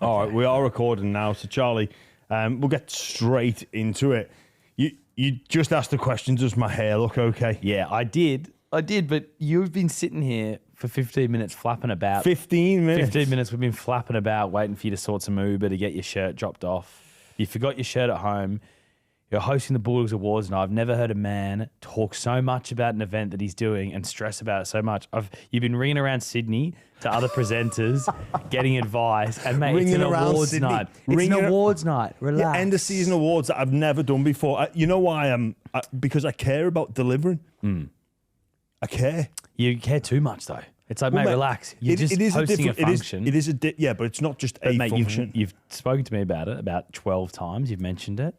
All right, we are recording now. So, Charlie, we'll get straight into it. You just asked the question, does my hair look okay? Yeah, I did, but you've been sitting here for 15 minutes flapping about. 15 minutes? 15 minutes we've been flapping about, waiting for you to sort some Uber to get your shirt dropped off. You forgot your shirt at home. You're hosting the Bulldogs Awards, and I've never heard a man talk so much about an event that he's doing and stress about it so much. You've been ringing around Sydney to other presenters, getting advice, and mate, it's an awards night. It's an awards night. Relax. Yeah, end of season awards that I've never done before. You know why? Because I care about delivering. I care. You care too much though. It's like, mate, relax. You're just hosting a function. It is yeah, but it's not just a function. You've spoken to me about it about 12 times. You've mentioned it.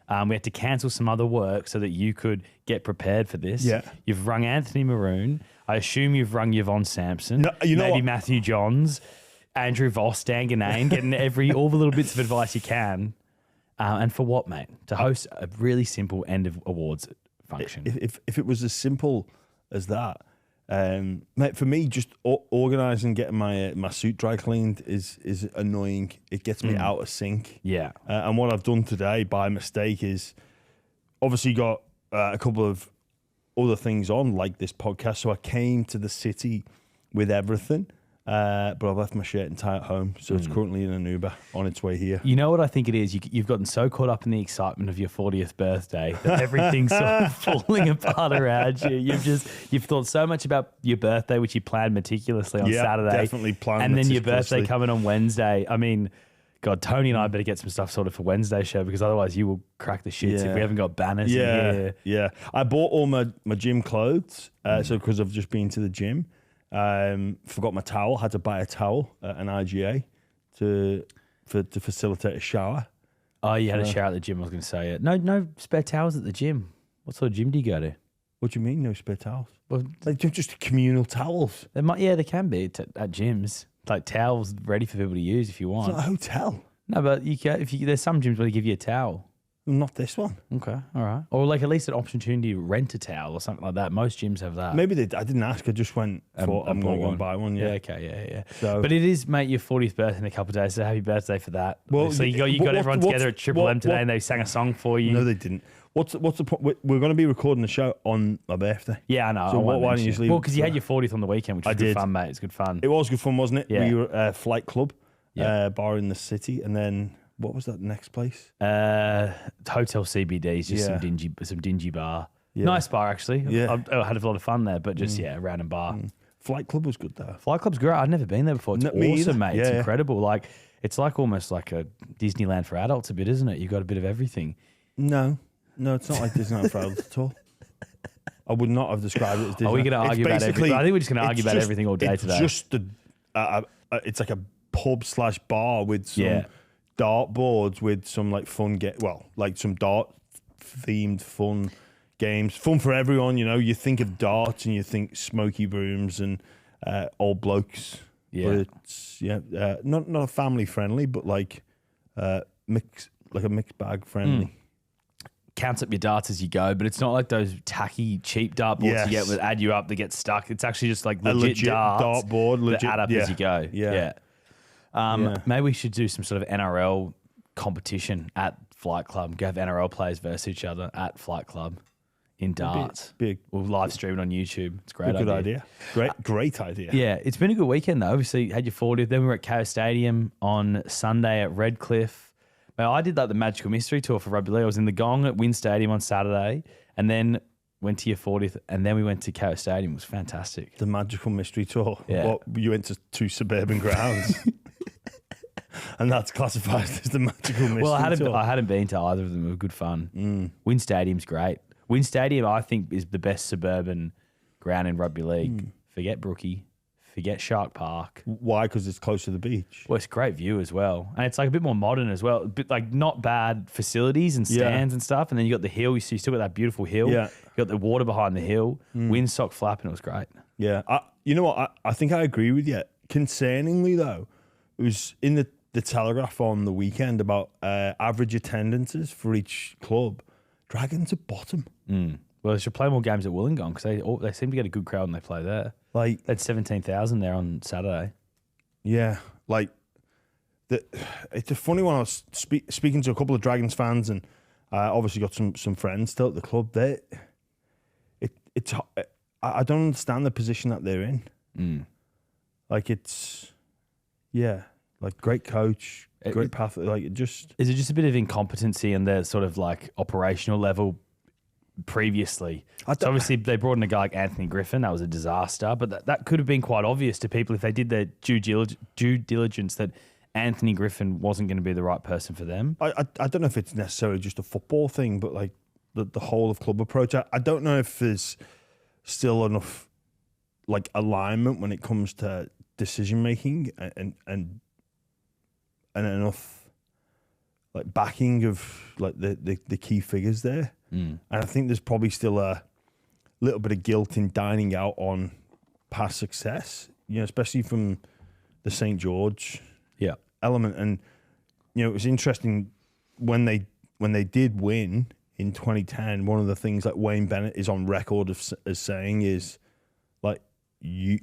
We had to cancel some other work so that you could get prepared for this. Yeah. You've rung Anthony Maroon. I assume you've rung Yvonne Sampson. No, you know maybe what? Matthew Johns, Andrew Voss, Dan Ganane, getting all the little bits of advice you can. And for what, mate? To host a really simple end of awards function. If it was as simple as that, mate, for me, just organising, getting my suit dry cleaned is annoying. It gets me out of sync. Yeah. And what I've done today by mistake is obviously got a couple of other things on, like this podcast. So I came to the city with everything, but I've left my shirt and tie at home. So it's currently in an Uber on its way here. You know what I think it is? You've gotten so caught up in the excitement of your 40th birthday that everything's sort of falling apart around you. You've thought so much about your birthday, which you planned meticulously on Saturday. Definitely planned and then your meticulously. birthday coming on Wednesday. I mean, God, Tony and I better get some stuff sorted for Wednesday's show because otherwise you will crack the shits if we haven't got banners in here. Yeah. I bought all my gym clothes, so because I've just been to the gym. Forgot my towel. Had to buy a towel at an IGA to facilitate a shower. Oh, you had a shower at the gym. I was going to say it. No spare towels at the gym. What sort of gym do you go to? What do you mean, no spare towels? Well, Like just communal towels. they can be at gyms. Like towels ready for people to use if you want. It's not a hotel. No, but there's some gyms where they give you a towel. Not this one. Okay, all right. Or like at least an opportunity to rent a towel or something like that. Most gyms have that. Maybe I didn't ask. I just went. I'm going to go and buy one. Yeah. Okay. So, but it is, mate, your 40th birthday in a couple of days. So happy birthday for that. Well, so you got everyone together at Triple M today, and they sang a song for you. No, they didn't. What's the point? We're going to be recording the show on my birthday. Yeah, I know. So why don't you just leave? Well, because you had your 40th on the weekend, which was good fun, mate. It's good fun. It was good fun, wasn't it? Yeah. We were at Flight Club, bar in the city, and then what was that next place? Hotel CBD's, just some dingy bar. Yeah. Nice bar actually. Yeah. I had a lot of fun there, but just a random bar. Flight Club was good though. Flight Club's great. I've never been there before. It's awesome, mate. It's incredible. Like it's like almost like a Disneyland for adults a bit, isn't it? You've got a bit of everything. No, it's not like Disneyland for adults at all. I would not have described it as Disneyland. Are we going to argue about everything? I think we're just going to argue about everything all day today. It's just it's like a pub/bar with some dart boards with some like fun like some dart themed fun games, fun for everyone. You know, you think of darts and you think smoky brooms and old blokes. Yeah, but it's not a family friendly, but like a mixed bag friendly. Counts up your darts as you go, but it's not like those tacky cheap dart boards you get with add you up that get stuck. It's actually just like legit darts dartboard, that add up as you go. Yeah. Maybe we should do some sort of NRL competition at Flight Club. Go have NRL players versus each other at Flight Club in darts. Big. We'll live stream it on YouTube. It's a great Good idea. Great idea. Yeah, it's been a good weekend though. Obviously, you had your 40th. Then we were at KO Stadium on Sunday at Redcliffe. Now, I did like the Magical Mystery Tour for rugby league. I was in the Gong at Wynn Stadium on Saturday, and then went to your 40th, and then we went to KO Stadium. It was fantastic. The Magical Mystery Tour. Yeah. You went to 2 suburban grounds. And that's classified as the Magical Mystery Tour. I hadn't been to either of them. It was good fun. Wynn Stadium's great. Wynn Stadium, I think, is the best suburban ground in rugby league. Forget Brookie. Forget Shark Park. Why? Because it's close to the beach. Well, it's a great view as well. And it's like a bit more modern as well. A bit like not bad facilities and stands and stuff. And then you got the hill. You still got that beautiful hill. Yeah. You got the water behind the hill. Windsock flapping. It was great. Yeah. You know what? I think I agree with you. Concerningly, though, it was in the Telegraph on the weekend about average attendances for each club. Dragons at bottom. Well, they should play more games at Wollongong because they seem to get a good crowd when they play there. Like they had 17,000 there on Saturday. Yeah, like it's a funny one. I was speaking to a couple of Dragons fans, and obviously got some friends still at the club. I don't understand the position that they're in. Like like great coach, great path. Like is it just a bit of incompetency in their sort of like operational level? Previously, so obviously they brought in a guy like Anthony Griffin. That was a disaster, but that could have been quite obvious to people if they did their due diligence that Anthony Griffin wasn't going to be the right person for them. I don't know if it's necessarily just a football thing, but like the whole of club approach. I don't know if there's still enough like alignment when it comes to decision making and enough like backing of like the key figures there. And I think there's probably still a little bit of guilt in dining out on past success, especially from the St. George element. And, it was interesting when they did win in 2010, one of the things like Wayne Bennett is on record as saying is like, the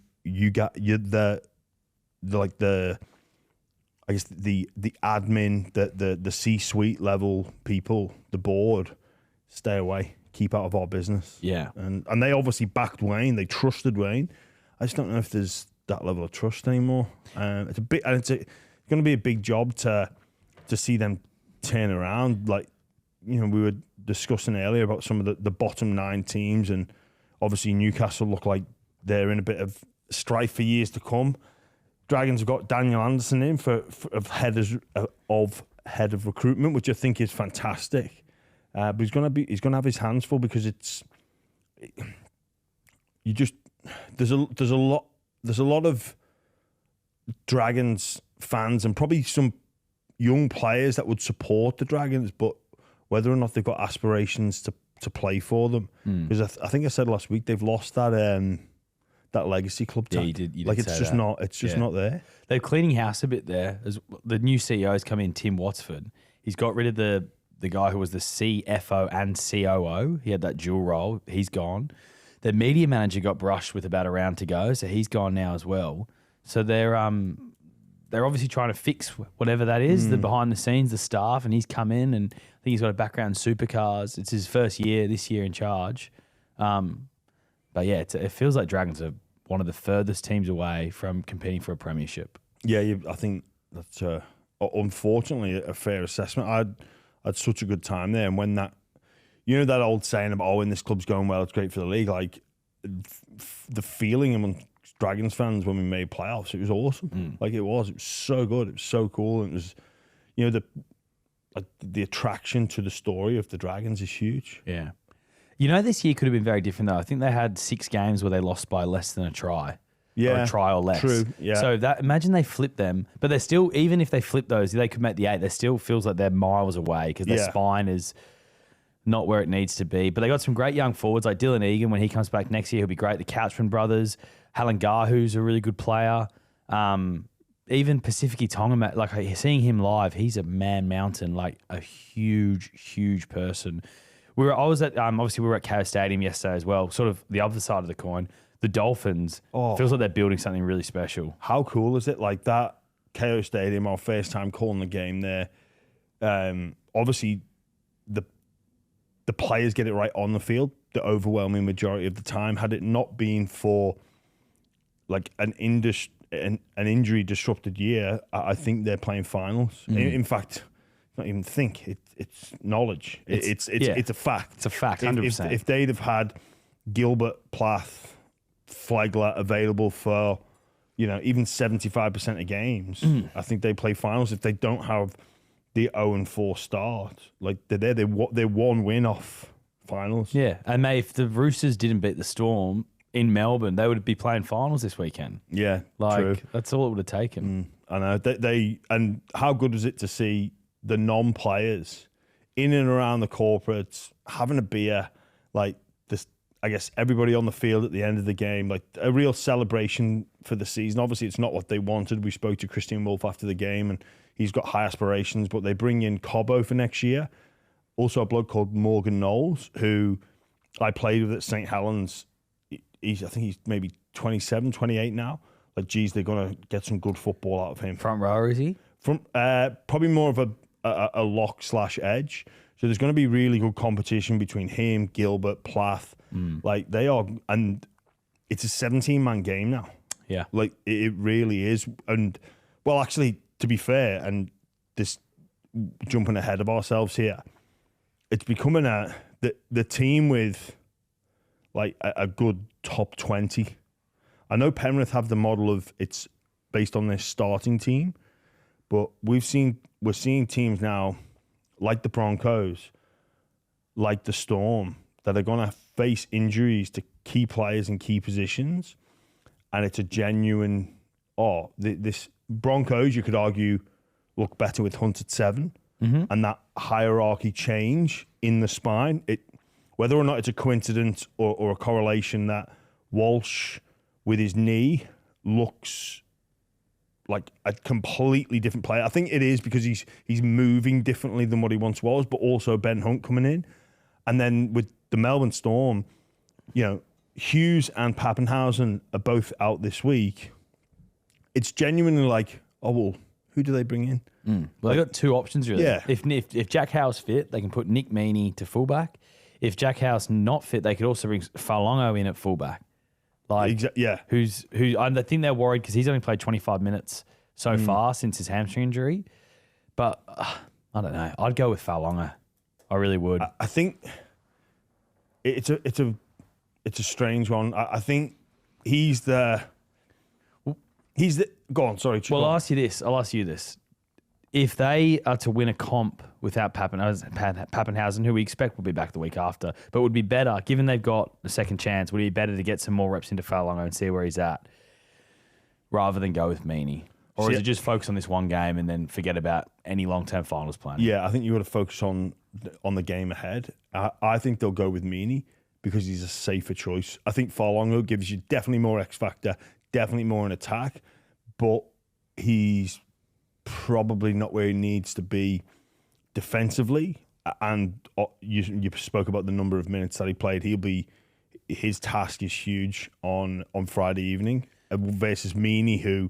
admin, the C-suite level people, the board, stay away, keep out of our business. Yeah. And they obviously backed Wayne. They trusted Wayne. I just don't know if there's that level of trust anymore. It's going to be a big job to see them turn around. Like, we were discussing earlier about some of the bottom 9 teams, and obviously Newcastle look like they're in a bit of strife for years to come. Dragons have got Daniel Anderson in for head of recruitment, which I think is fantastic. But he's gonna have his hands full because there's a lot of Dragons fans and probably some young players that would support the Dragons, but whether or not they've got aspirations to play for them, because I think I said last week they've lost that legacy club tag. Yeah, you did like say it's just that. not it's just not there. They're cleaning house a bit there. As the new CEO's come in, Tim Watford. He's got rid of the guy who was the CFO and COO. He had that dual role. He's gone. The media manager got brushed with about a round to go, so he's gone now as well. So they're obviously trying to fix whatever that is, the behind the scenes, the staff, and he's come in and I think he's got a background in supercars. It's his first year this year in charge. But yeah, it feels like Dragons are one of the furthest teams away from competing for a premiership. Yeah, I think that's unfortunately a fair assessment. I had such a good time there, and when that, that old saying about when this club's going well, it's great for the league. Like the feeling among Dragons fans when we made playoffs, it was awesome. Like it was so good, it was so cool, and it was, the attraction to the story of the Dragons is huge. Yeah. This year could have been very different though. I think they had 6 games where they lost by less than a try. Yeah. Or a try or less. True. Yeah. So imagine they flip them, but they're still, even if they flip those, they could make the 8. They still feels like they're miles away because their spine is not where it needs to be. But they got some great young forwards like Dylan Egan. When he comes back next year, he'll be great. The Couchman brothers, Halangar, who's a really good player. Even Pacifici Tonga, like seeing him live, he's a man mountain, like a huge, huge person. Obviously we were at KO Stadium yesterday as well, sort of the other side of the coin. The Dolphins, feels like they're building something really special. How cool is it? Like that KO Stadium, our first time calling the game there. Obviously, the players get it right on the field, the overwhelming majority of the time. Had it not been for like an injury disrupted year, I think they're playing finals. In fact, not even think it's knowledge. It's a fact. It's a fact. 100%. If they'd have had Gilbert, Plath, Flagler available for, even 75% of games, I think they play finals. If they don't have the 0-4 start, like they're 1 win off finals. Yeah, and mate, if the Roosters didn't beat the Storm in Melbourne, they would be playing finals this weekend. Yeah, true. True. That's all it would have taken. I know. And how good was it to see the non-players in and around the corporates having a beer, like this. I guess everybody on the field at the end of the game, like a real celebration for the season. Obviously, it's not what they wanted. We spoke to Christian Wolf after the game, and he's got high aspirations, but they bring in Cobbo for next year. Also, a bloke called Morgan Knowles, who I played with at St. Helens. I think he's maybe 27, 28 now. Like, geez, they're going to get some good football out of him. Front rower, is he? From probably more of a lock/edge. So there's going to be really good competition between him, Gilbert, Plath. Like they are, and it's a 17-man game now. Yeah. Like it really is. And well, actually, to be fair, and this jumping ahead of ourselves here, it's becoming the team with like a good top 20. I know Penrith have the model of it's based on their starting team, but we're seeing teams now like the Broncos, like the Storm, that are going to face injuries to key players in key positions, and it's a genuine. This Broncos, you could argue, look better with Hunt at 7, and that hierarchy change in the spine. Whether or not it's a coincidence or a correlation that Walsh with his knee looks like a completely different player. I think it is because he's moving differently than what he once was, but also Ben Hunt coming in. And then with the Melbourne Storm, Hughes and Pappenhausen are both out this week. It's genuinely like, who do they bring in? Well, they got two options really. Yeah. If Jack Howe's fit, they can put Nick Meaney to fullback. If Jack Howe's not fit, they could also bring Falongo in at fullback. Who I think they're worried because he's only played 25 minutes so far since his hamstring injury. But I don't know. I'd go with Falongo. I really would. I think it's a strange one. I think he's the. Go on. Sorry. Well, I'll ask you this. If they are to win a comp without Pappenhausen, who we expect will be back the week after, but would be better, given they've got a second chance, would it be better to get some more reps into Falongo and see where he's at, rather than go with Meaney? Or is it just focus on this one game and then forget about any long-term finals plan? Yeah, I think you got to focus on the game ahead. I think they'll go with Meaney because he's a safer choice. I think Falongo gives you definitely more X factor, definitely more in attack, but he's probably not where he needs to be defensively. And you spoke about the number of minutes that he played. His task is huge on Friday evening versus Meaney, who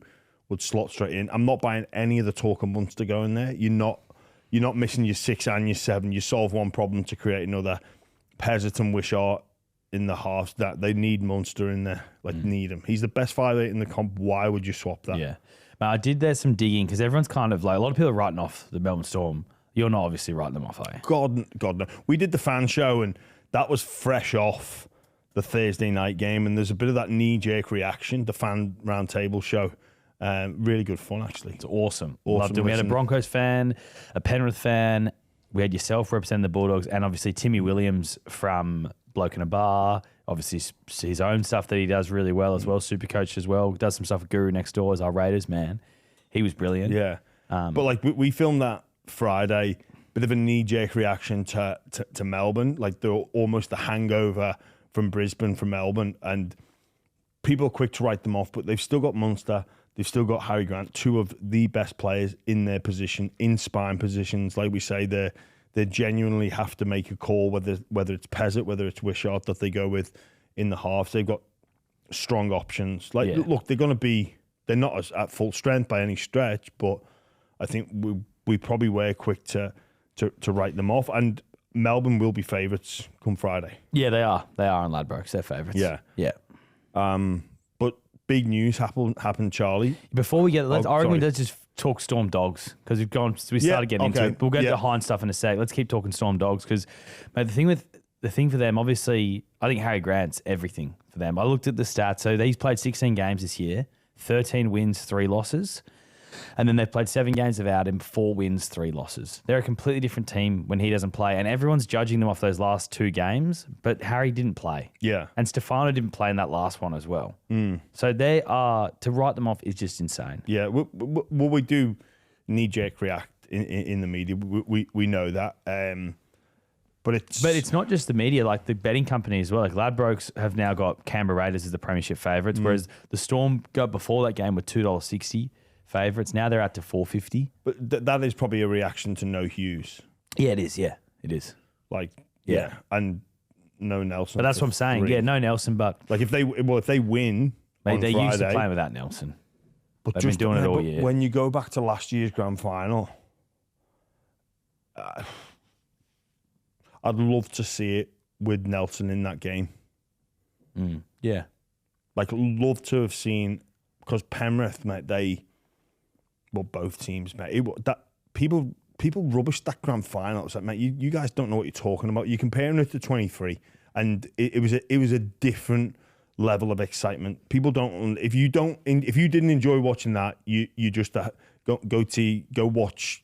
would slot straight in. I'm not buying any of the talk of Munster going there. You're not missing your 6 and your 7. You solve one problem to create another. Pahs and Wishart in the halves, that they need Munster in there. Need him. He's the best 5'8" in the comp. Why would you swap that? Yeah. I did there some digging because everyone's kind of like, a lot of people are writing off the Melbourne Storm. You're not obviously writing them off, are you? God no. We did the fan show and that was fresh off the Thursday night game, and there's a bit of that knee-jerk reaction, the fan roundtable show. Really good fun, actually. It's awesome. Loved it. We had a Broncos fan, a Penrith fan. We had yourself representing the Bulldogs, and obviously Timmy Williams from Bloke in a Bar. Obviously his own stuff that he does really well as well. Super coach as well. Does some stuff with Guru next door as our Raiders man. He was brilliant. Yeah. But we filmed that Friday. Bit of a knee-jerk reaction to Melbourne. Like they're almost the hangover from Brisbane, from Melbourne, and people are quick to write them off, but they've still got Munster. They've still got Harry Grant, two of the best players in their position, in spine positions. Like we say, they genuinely have to make a call, whether it's Pezzett, whether it's Wishart that they go with in the halves. They've got strong options. Look, they're not at full strength by any stretch, but I think we probably were quick to write them off. And Melbourne will be favourites come Friday. Yeah, they are. They are on Ladbrokes. They're favourites. Yeah. But big news happened, Charlie. Before we get, let's just talk Storm Dogs because we started getting into it. We'll get the Hynes stuff in a sec. Let's keep talking Storm Dogs because, mate, the thing for them, obviously, I think Harry Grant's everything for them. I looked at the stats. So he's played 16 games this year, 13 wins, 3 losses. And then they've played 7 games without him, 4 wins, 3 losses. They're a completely different team when he doesn't play. And everyone's judging them off those last 2 games, but Harry didn't play. Yeah. And Stefano didn't play in that last one as well. So to write them off is just insane. Yeah. We do knee-jerk react in the media. We know that. But it's not just the media, like the betting company as well. Like Ladbrokes have now got Canberra Raiders as the premiership favourites, whereas the Storm before that game were $2.60 favourites. Now they're out to $4.50. But that is probably a reaction to no Hughes. Yeah, it is. Yeah, it is. And no Nelson. But that's what I'm saying. 3. Yeah, no Nelson, but like if they win, mate, they're Friday, used to playing without Nelson. But They've been doing it all year. When you go back to last year's grand final, I'd love to see it with Nelson in that game. Yeah. Like, love to have seen, because Penrith, mate, both teams, mate, people rubbished that grand final. It's like, mate, you guys don't know what you're talking about. You're comparing it to 23, and it was a different level of excitement. People don't. If you didn't enjoy watching that, you just go watch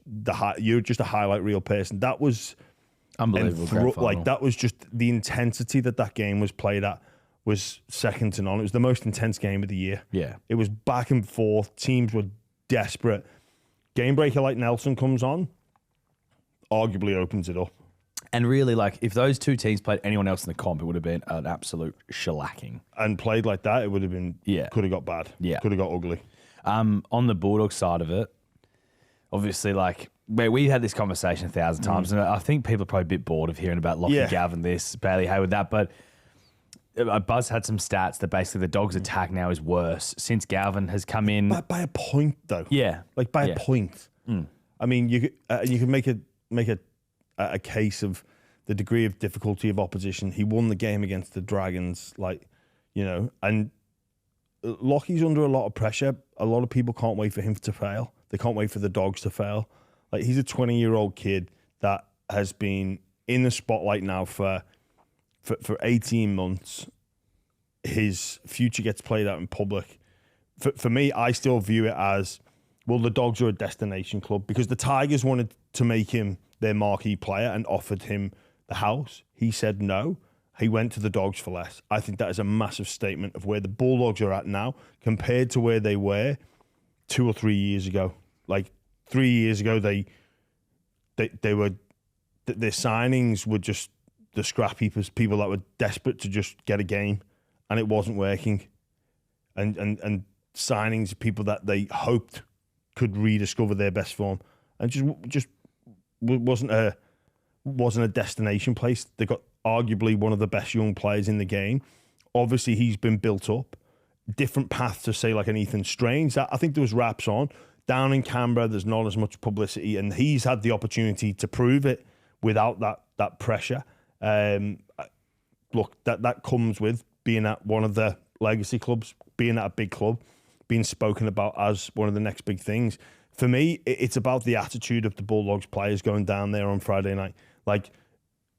you're just a highlight reel person. That was unbelievable. Like, that was just the intensity that game was played at was second to none. It was the most intense game of the year. Yeah, it was back and forth. Teams were desperate. Game breaker like Nelson comes on, arguably opens it up. And really, like, if those two teams played anyone else in the comp, it would have been an absolute shellacking. And played like that, it would have been, could have got bad. Yeah. Could have got ugly. On the Bulldogs side of it, obviously, like, we had this conversation 1,000 times, and I think people are probably a bit bored of hearing about Lockie Gavin this, Bailey Hayward that, but Buzz had some stats that basically the Dogs' attack now is worse since Galvin has come in. By a point, though. Yeah. Like, by a point. I mean, you could make a case of the degree of difficulty of opposition. He won the game against the Dragons, and Lockie's under a lot of pressure. A lot of people can't wait for him to fail. They can't wait for the Dogs to fail. Like, he's a 20-year-old kid that has been in the spotlight now for 18 months. His future gets played out in public. For me, I still view it as, well, the Dogs are a destination club, because the Tigers wanted to make him their marquee player and offered him the house. He said no. He went to the Dogs for less. I think that is a massive statement of where the Bulldogs are at now compared to where they were 2 or 3 years ago. Like, 3 years ago, they were, their signings were just the scrap heapers, people that were desperate to just get a game, and it wasn't working. And signings of people that they hoped could rediscover their best form, and just wasn't a destination place. They got arguably one of the best young players in the game. Obviously, he's been built up. Different path to, say, like an Ethan Strange. I think there was raps on. Down in Canberra, there's not as much publicity, and he's had the opportunity to prove it without that pressure. Look, that comes with being at one of the legacy clubs, being at a big club, being spoken about as one of the next big things. For me, it's about the attitude of the Bulldogs players going down there on Friday night. Like,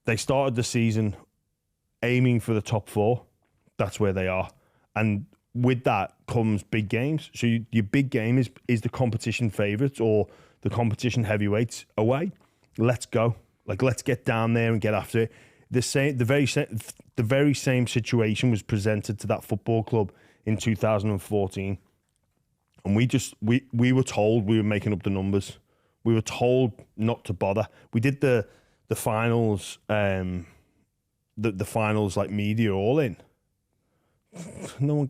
they started the season aiming for the top 4. That's where they are. And with that comes big games. So your big game is the competition favourites or the competition heavyweights away. Let's go. Like, let's get down there and get after it. The very same situation was presented to that football club in 2014. And we were told we were making up the numbers. We were told not to bother. We did the finals, the finals like media all in. No one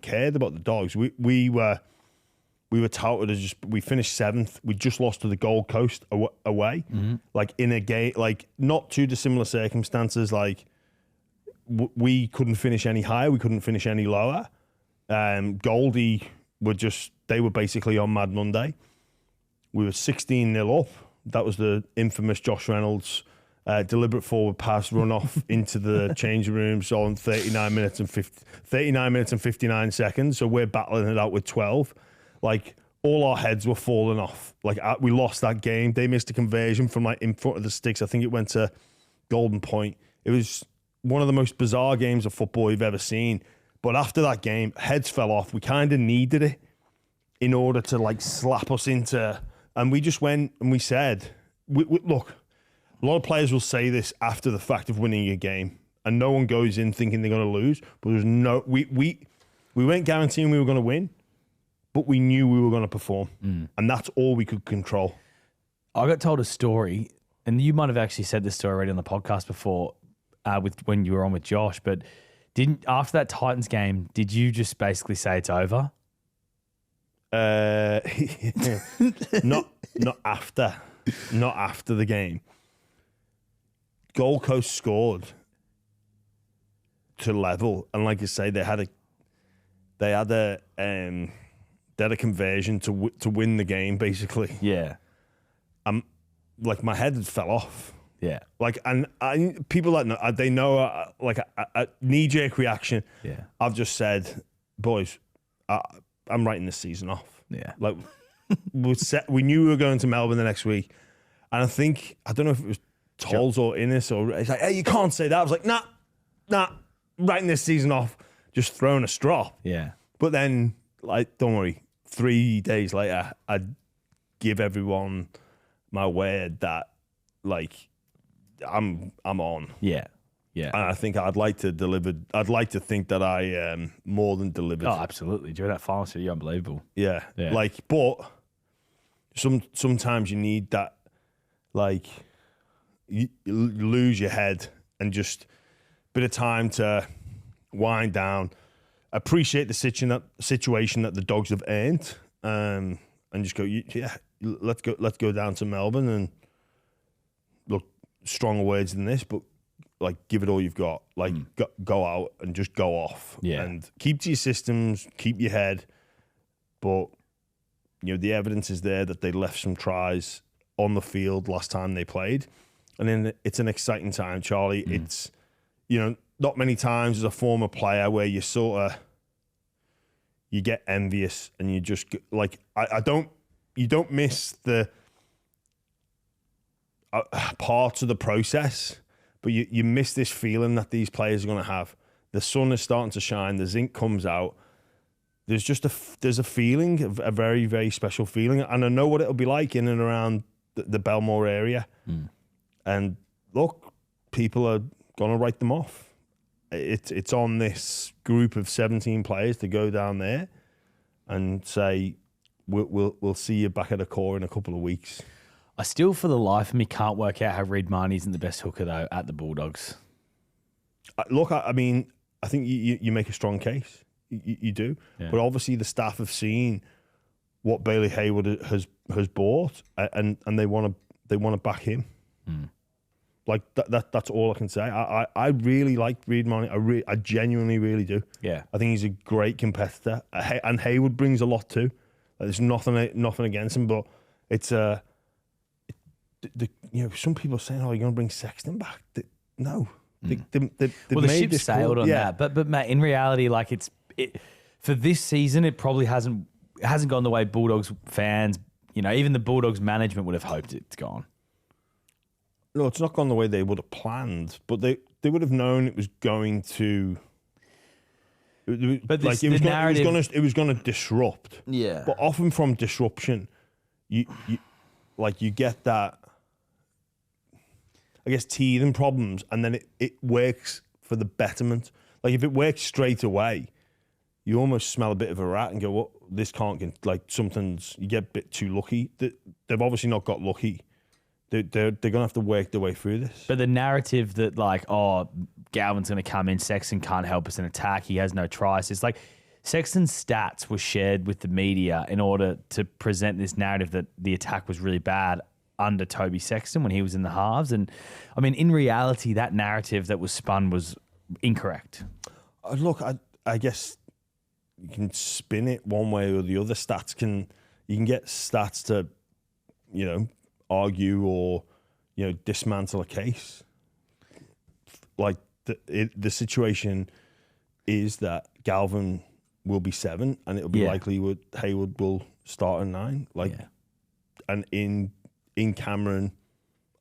cared about the Dogs. We were touted as we finished 7th. We just lost to the Gold Coast away, like in a game, like not too dissimilar circumstances. Like we couldn't finish any higher, we couldn't finish any lower. Goldie they were basically on Mad Monday. We were 16-0 up. That was the infamous Josh Reynolds deliberate forward pass run off into the changing rooms on 39 minutes and 59 seconds. So we're battling it out with 12. Like, all our heads were falling off. Like, we lost that game. They missed a conversion from like in front of the sticks. I think it went to Golden Point. It was one of the most bizarre games of football you've ever seen. But after that game, heads fell off. We kind of needed it in order to like slap us into. And we just went and we said, look, a lot of players will say this after the fact of winning a game, and no one goes in thinking they're going to lose. But there's we weren't guaranteeing we were going to win, but we knew we were going to perform, and that's all we could control. I got told a story, and you might have actually said this story already on the podcast before, when you were on with Josh. But after that Titans game, did you just basically say it's over? Not after the game. Gold Coast scored to level, and like I say, they had a They're a conversion to win the game, basically. Yeah. Like, my head had fell off. Yeah. Like, and people that know, they know, like, a knee-jerk reaction. Yeah. I've just said, boys, I'm writing this season off. Yeah. Like, we knew we were going to Melbourne the next week. And I don't know if it was Tolls or Innes, or it's like, hey, you can't say that. I was like, nah, writing this season off, just throwing a straw. Yeah. But then, like, don't worry, 3 days later, I'd give everyone my word that, like, I'm on. Yeah. Yeah. And I think I'd like to think that I more than delivered. Oh, absolutely. During that final series, you're unbelievable. Yeah. Yeah. Like, but sometimes you need that, like, you lose your head and just a bit of time to wind down, appreciate the situation that the Dogs have earned, and just go, yeah, let's go down to Melbourne and look, stronger words than this, but like, give it all you've got. Like, go out and just go off. Yeah. And keep to your systems, keep your head. But, you know, the evidence is there that they left some tries on the field last time they played. And then it's an exciting time, Charlie. It's, you know, not many times as a former player where you you get envious and you just, like, you don't miss the parts of the process, but you miss this feeling that these players are going to have. The sun is starting to shine. The zinc comes out. There's just there's a feeling, a very, very special feeling. And I know what it'll be like in and around the Belmore area. And look, people are going to write them off. It's on this group of 17 players to go down there and say, we'll see you back at the core in a couple of weeks. I still, for the life of me, can't work out how Reid Marnie isn't the best hooker, though, at the Bulldogs. Look, I mean, I think you make a strong case. You do. Yeah. But obviously the staff have seen what Bailey Hayward has bought, and they want to back him. Like, that's all I can say. I really like Reid Marnie. I genuinely really do. Yeah. I think he's a great competitor. And Hayward brings a lot too. There's nothing against him, but it's some people are saying, "Oh, you're going to bring Sexton back?" No. The ship sailed on that, but mate, in reality, like, for this season, it probably hasn't gone the way Bulldogs fans, even the Bulldogs management would have hoped it's gone. No, it's not gone the way they would have planned, but they would have known it was going to. But it was going to disrupt. Yeah. But often from disruption, you get that, I guess, teething problems, and then it works for the betterment. Like, if it works straight away, you almost smell a bit of a rat and go, "Well, this can't get, like, something's." You get a bit too lucky. They've obviously not got lucky. They're going to have to work their way through this. But the narrative that, like, oh, Galvin's going to come in, Sexton can't help us in attack, he has no tries. It's like Sexton's stats were shared with the media in order to present this narrative that the attack was really bad under Toby Sexton when he was in the halves. And, I mean, in reality, that narrative that was spun was incorrect. Look, I guess you can spin it one way or the other. You can get stats to, argue or, dismantle a case. Like, the situation is that Galvin will be 7 and it'll be likely Hayward will start at 9. And in Cameron,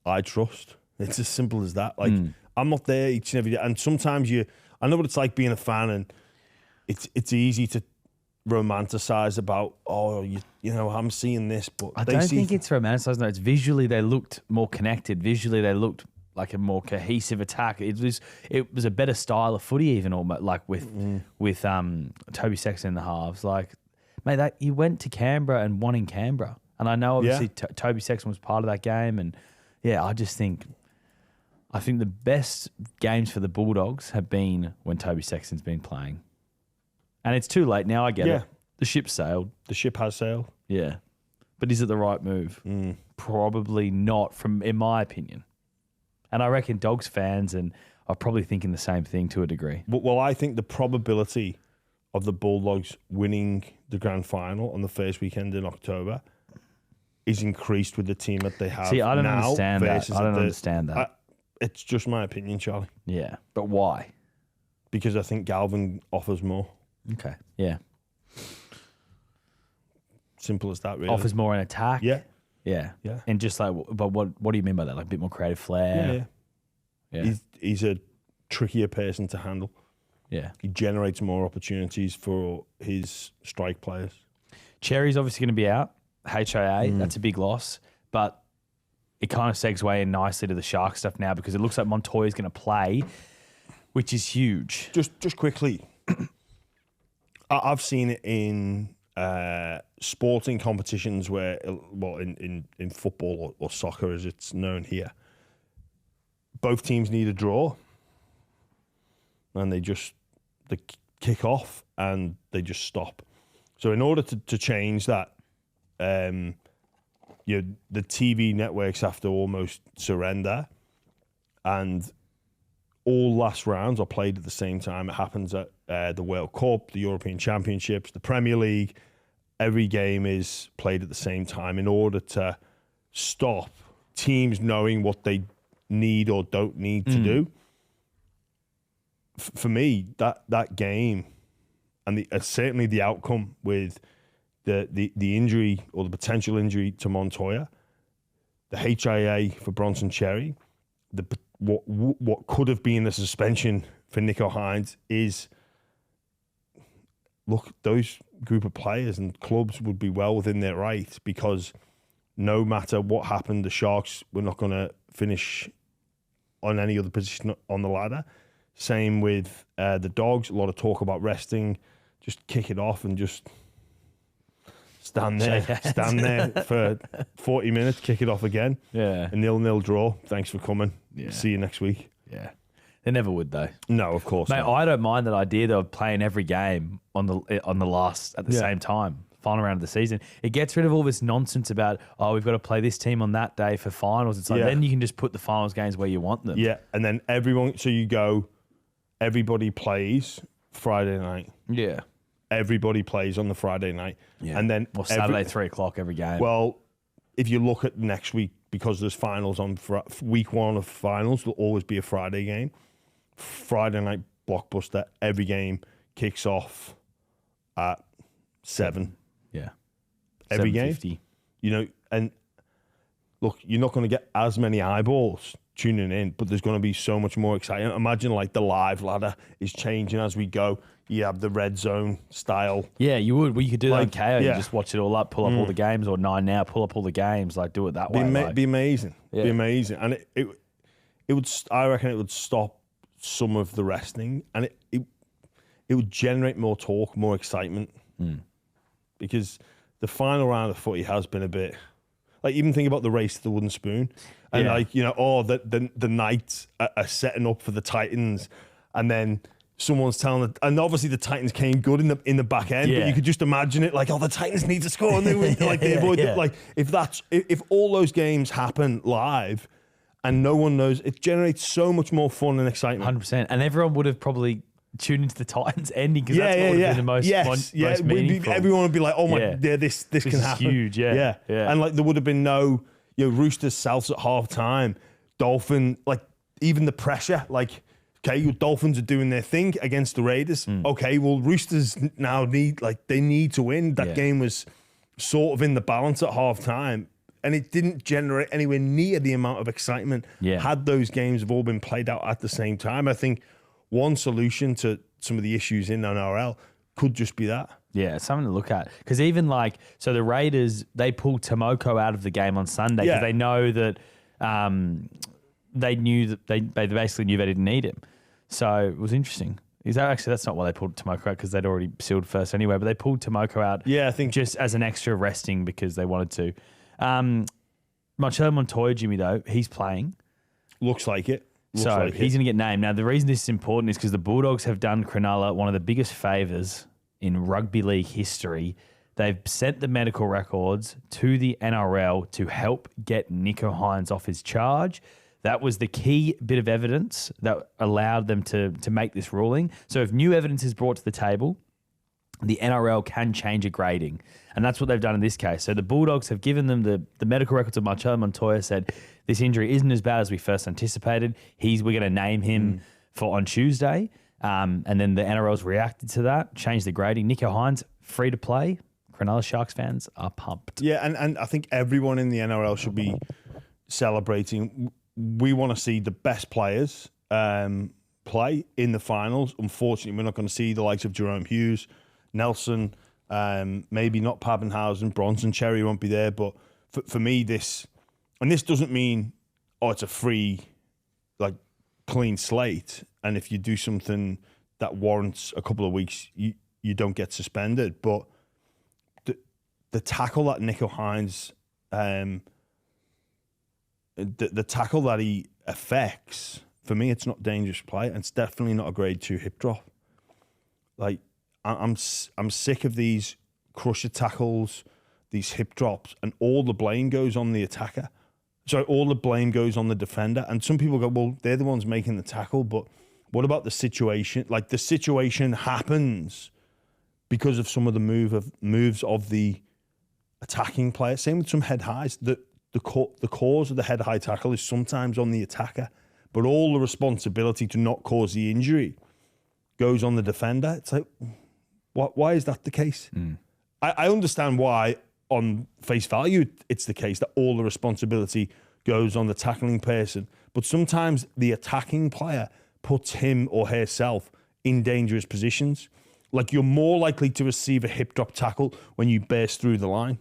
I trust. It's as simple as that. Like, I'm not there each and every day. And sometimes I know what it's like being a fan, and it's easy to romanticize about, I'm seeing this, but I don't think it's romanticized. No, it's visually they looked more connected. Visually they looked like a more cohesive attack. It was a better style of footy, even almost, like with Toby Sexton in the halves. Like, mate, he went to Canberra and won in Canberra, and I know obviously Toby Sexton was part of that game, and I think the best games for the Bulldogs have been when Toby Sexton's been playing. And it's too late now, I get it. The ship sailed. The ship has sailed. Yeah. But is it the right move? Probably not, in my opinion. And I reckon Dogs fans are probably thinking the same thing to a degree. Well, I think the probability of the Bulldogs winning the grand final on the first weekend in October is increased with the team that they have. See, I don't now understand that. versus I don't understand that. It's just my opinion, Charlie. Yeah, but why? Because I think Galvin offers more. Okay. Yeah. Simple as that, really. Offers more in attack. Yeah. Yeah. Yeah. And just like, but what do you mean by that? Like a bit more creative flair? Yeah. He's a trickier person to handle. Yeah. He generates more opportunities for his strike players. Cherry's obviously going to be out. HIA, that's a big loss. But it kind of segues in nicely to the Shark stuff now because it looks like Montoya's going to play, which is huge. Just quickly, I've seen it in sporting competitions where, well, in football or soccer as it's known here, both teams need a draw and they kick off and they just stop. So in order to change that, the TV networks have to almost surrender, and all last rounds are played at the same time. It happens at the World Cup, the European Championships, the Premier League. Every game is played at the same time in order to stop teams knowing what they need or don't need to do. For me, that game and certainly the outcome with the injury or the potential injury to Montoya, the HIA for Bronson Cherry, what could have been a suspension for Nicho Hynes is, look, those group of players and clubs would be well within their right, because no matter what happened, the Sharks were not going to finish on any other position on the ladder. Same with the Dogs. A lot of talk about resting. Just kick it off and just stand there for 40 minutes, kick it off again. Yeah. A 0-0 draw. Thanks for coming. Yeah. See you next week. Yeah. They never would, though. No, of course Mate, not. I don't mind that idea of playing every game on the last at the same time, final round of the season. It gets rid of all this nonsense about, we've got to play this team on that day for finals. It's like, then you can just put the finals games where you want them. Yeah, and then everybody plays Friday night. Yeah. Everybody plays on the Friday night. Yeah. And then Saturday, 3 o'clock every game. Well, if you look at next week, because there's finals on week one of finals, there'll always be a Friday game. Friday night blockbuster. Every game kicks off at 7. Yeah. Every game. 7:50. And look, you're not going to get as many eyeballs tuning in, but there's going to be so much more exciting. Imagine like the live ladder is changing as we go. You have the red zone style. Yeah, you would. Well, you could do that on KO. Yeah. You just watch it all up, pull up all the games, or 9 Now, pull up all the games. Like, do it that way. Be amazing. Yeah. Be amazing. And it would. I reckon it would stop some of the resting, and it would generate more talk, more excitement. Because the final round of footy has been a bit. Like, even think about the race to the wooden spoon. And the Knights are setting up for the Titans, and then someone's telling it, and obviously the Titans came good in the back end, but you could just imagine it like, the Titans need to score, and they win. Like, they avoid it. Like, if all those games happen live and no one knows, it generates so much more fun and excitement. 100%. And everyone would have probably tuned into the Titans ending, because that's what would have been the most meaningful. Everyone would be like, oh my, this can happen. Huge, yeah. And like, there would have been no, Roosters Souths at half time, Dolphin, like, even the pressure, like, okay, your Dolphins are doing their thing against the Raiders. Okay, well, Roosters now need to win. That game was sort of in the balance at half time, and it didn't generate anywhere near the amount of excitement had those games have all been played out at the same time. I think one solution to some of the issues in NRL could just be that. Yeah, it's something to look at. Because even so the Raiders, they pulled Tomoko out of the game on Sunday because they know that they knew that they basically knew they didn't need him. So it was interesting. That's not why they pulled Tomoko out, because they'd already sealed first anyway, but they pulled Tomoko out I think just as an extra resting because they wanted to. Marcelo Montoya, Jimmy, though, he's playing. Looks like it. He's going to get named. Now, the reason this is important is because the Bulldogs have done Cronulla one of the biggest favours in rugby league history. They've sent the medical records to the NRL to help get Nicho Hynes off his charge. That was the key bit of evidence that allowed them to make this ruling. So if new evidence is brought to the table, the NRL can change a grading. And that's what they've done in this case. So the Bulldogs have given them the medical records of Marcelo Montoya, said this injury isn't as bad as we first anticipated. We're going to name him for on Tuesday. And then the NRL's reacted to that, changed the grading. Nicho Hynes, free to play. Cronulla Sharks fans are pumped. Yeah, and I think everyone in the NRL should be celebrating. We want to see the best players play in the finals. Unfortunately, we're not going to see the likes of Jerome Hughes, Nelson, maybe not Pappenhausen, Bronson, Cherry won't be there. But for me, this doesn't mean, it's a free, clean slate. And if you do something that warrants a couple of weeks, you don't get suspended. But the tackle that Nicho Hynes, the tackle that he affects, for me, it's not dangerous play. And it's definitely not a grade 2 hip drop. I'm sick of these crusher tackles, these hip drops, and all the blame goes on the attacker. So all the blame goes on the defender. And some people go, well, they're the ones making the tackle, but what about the situation? The situation happens because of some of the moves of the attacking player. Same with some head highs. The cause of the head high tackle is sometimes on the attacker, but all the responsibility to not cause the injury goes on the defender. It's like, why is that the case? I understand why on face value it's the case that all the responsibility goes on the tackling person, but sometimes the attacking player puts him or herself in dangerous positions. You're more likely to receive a hip drop tackle when you burst through the line.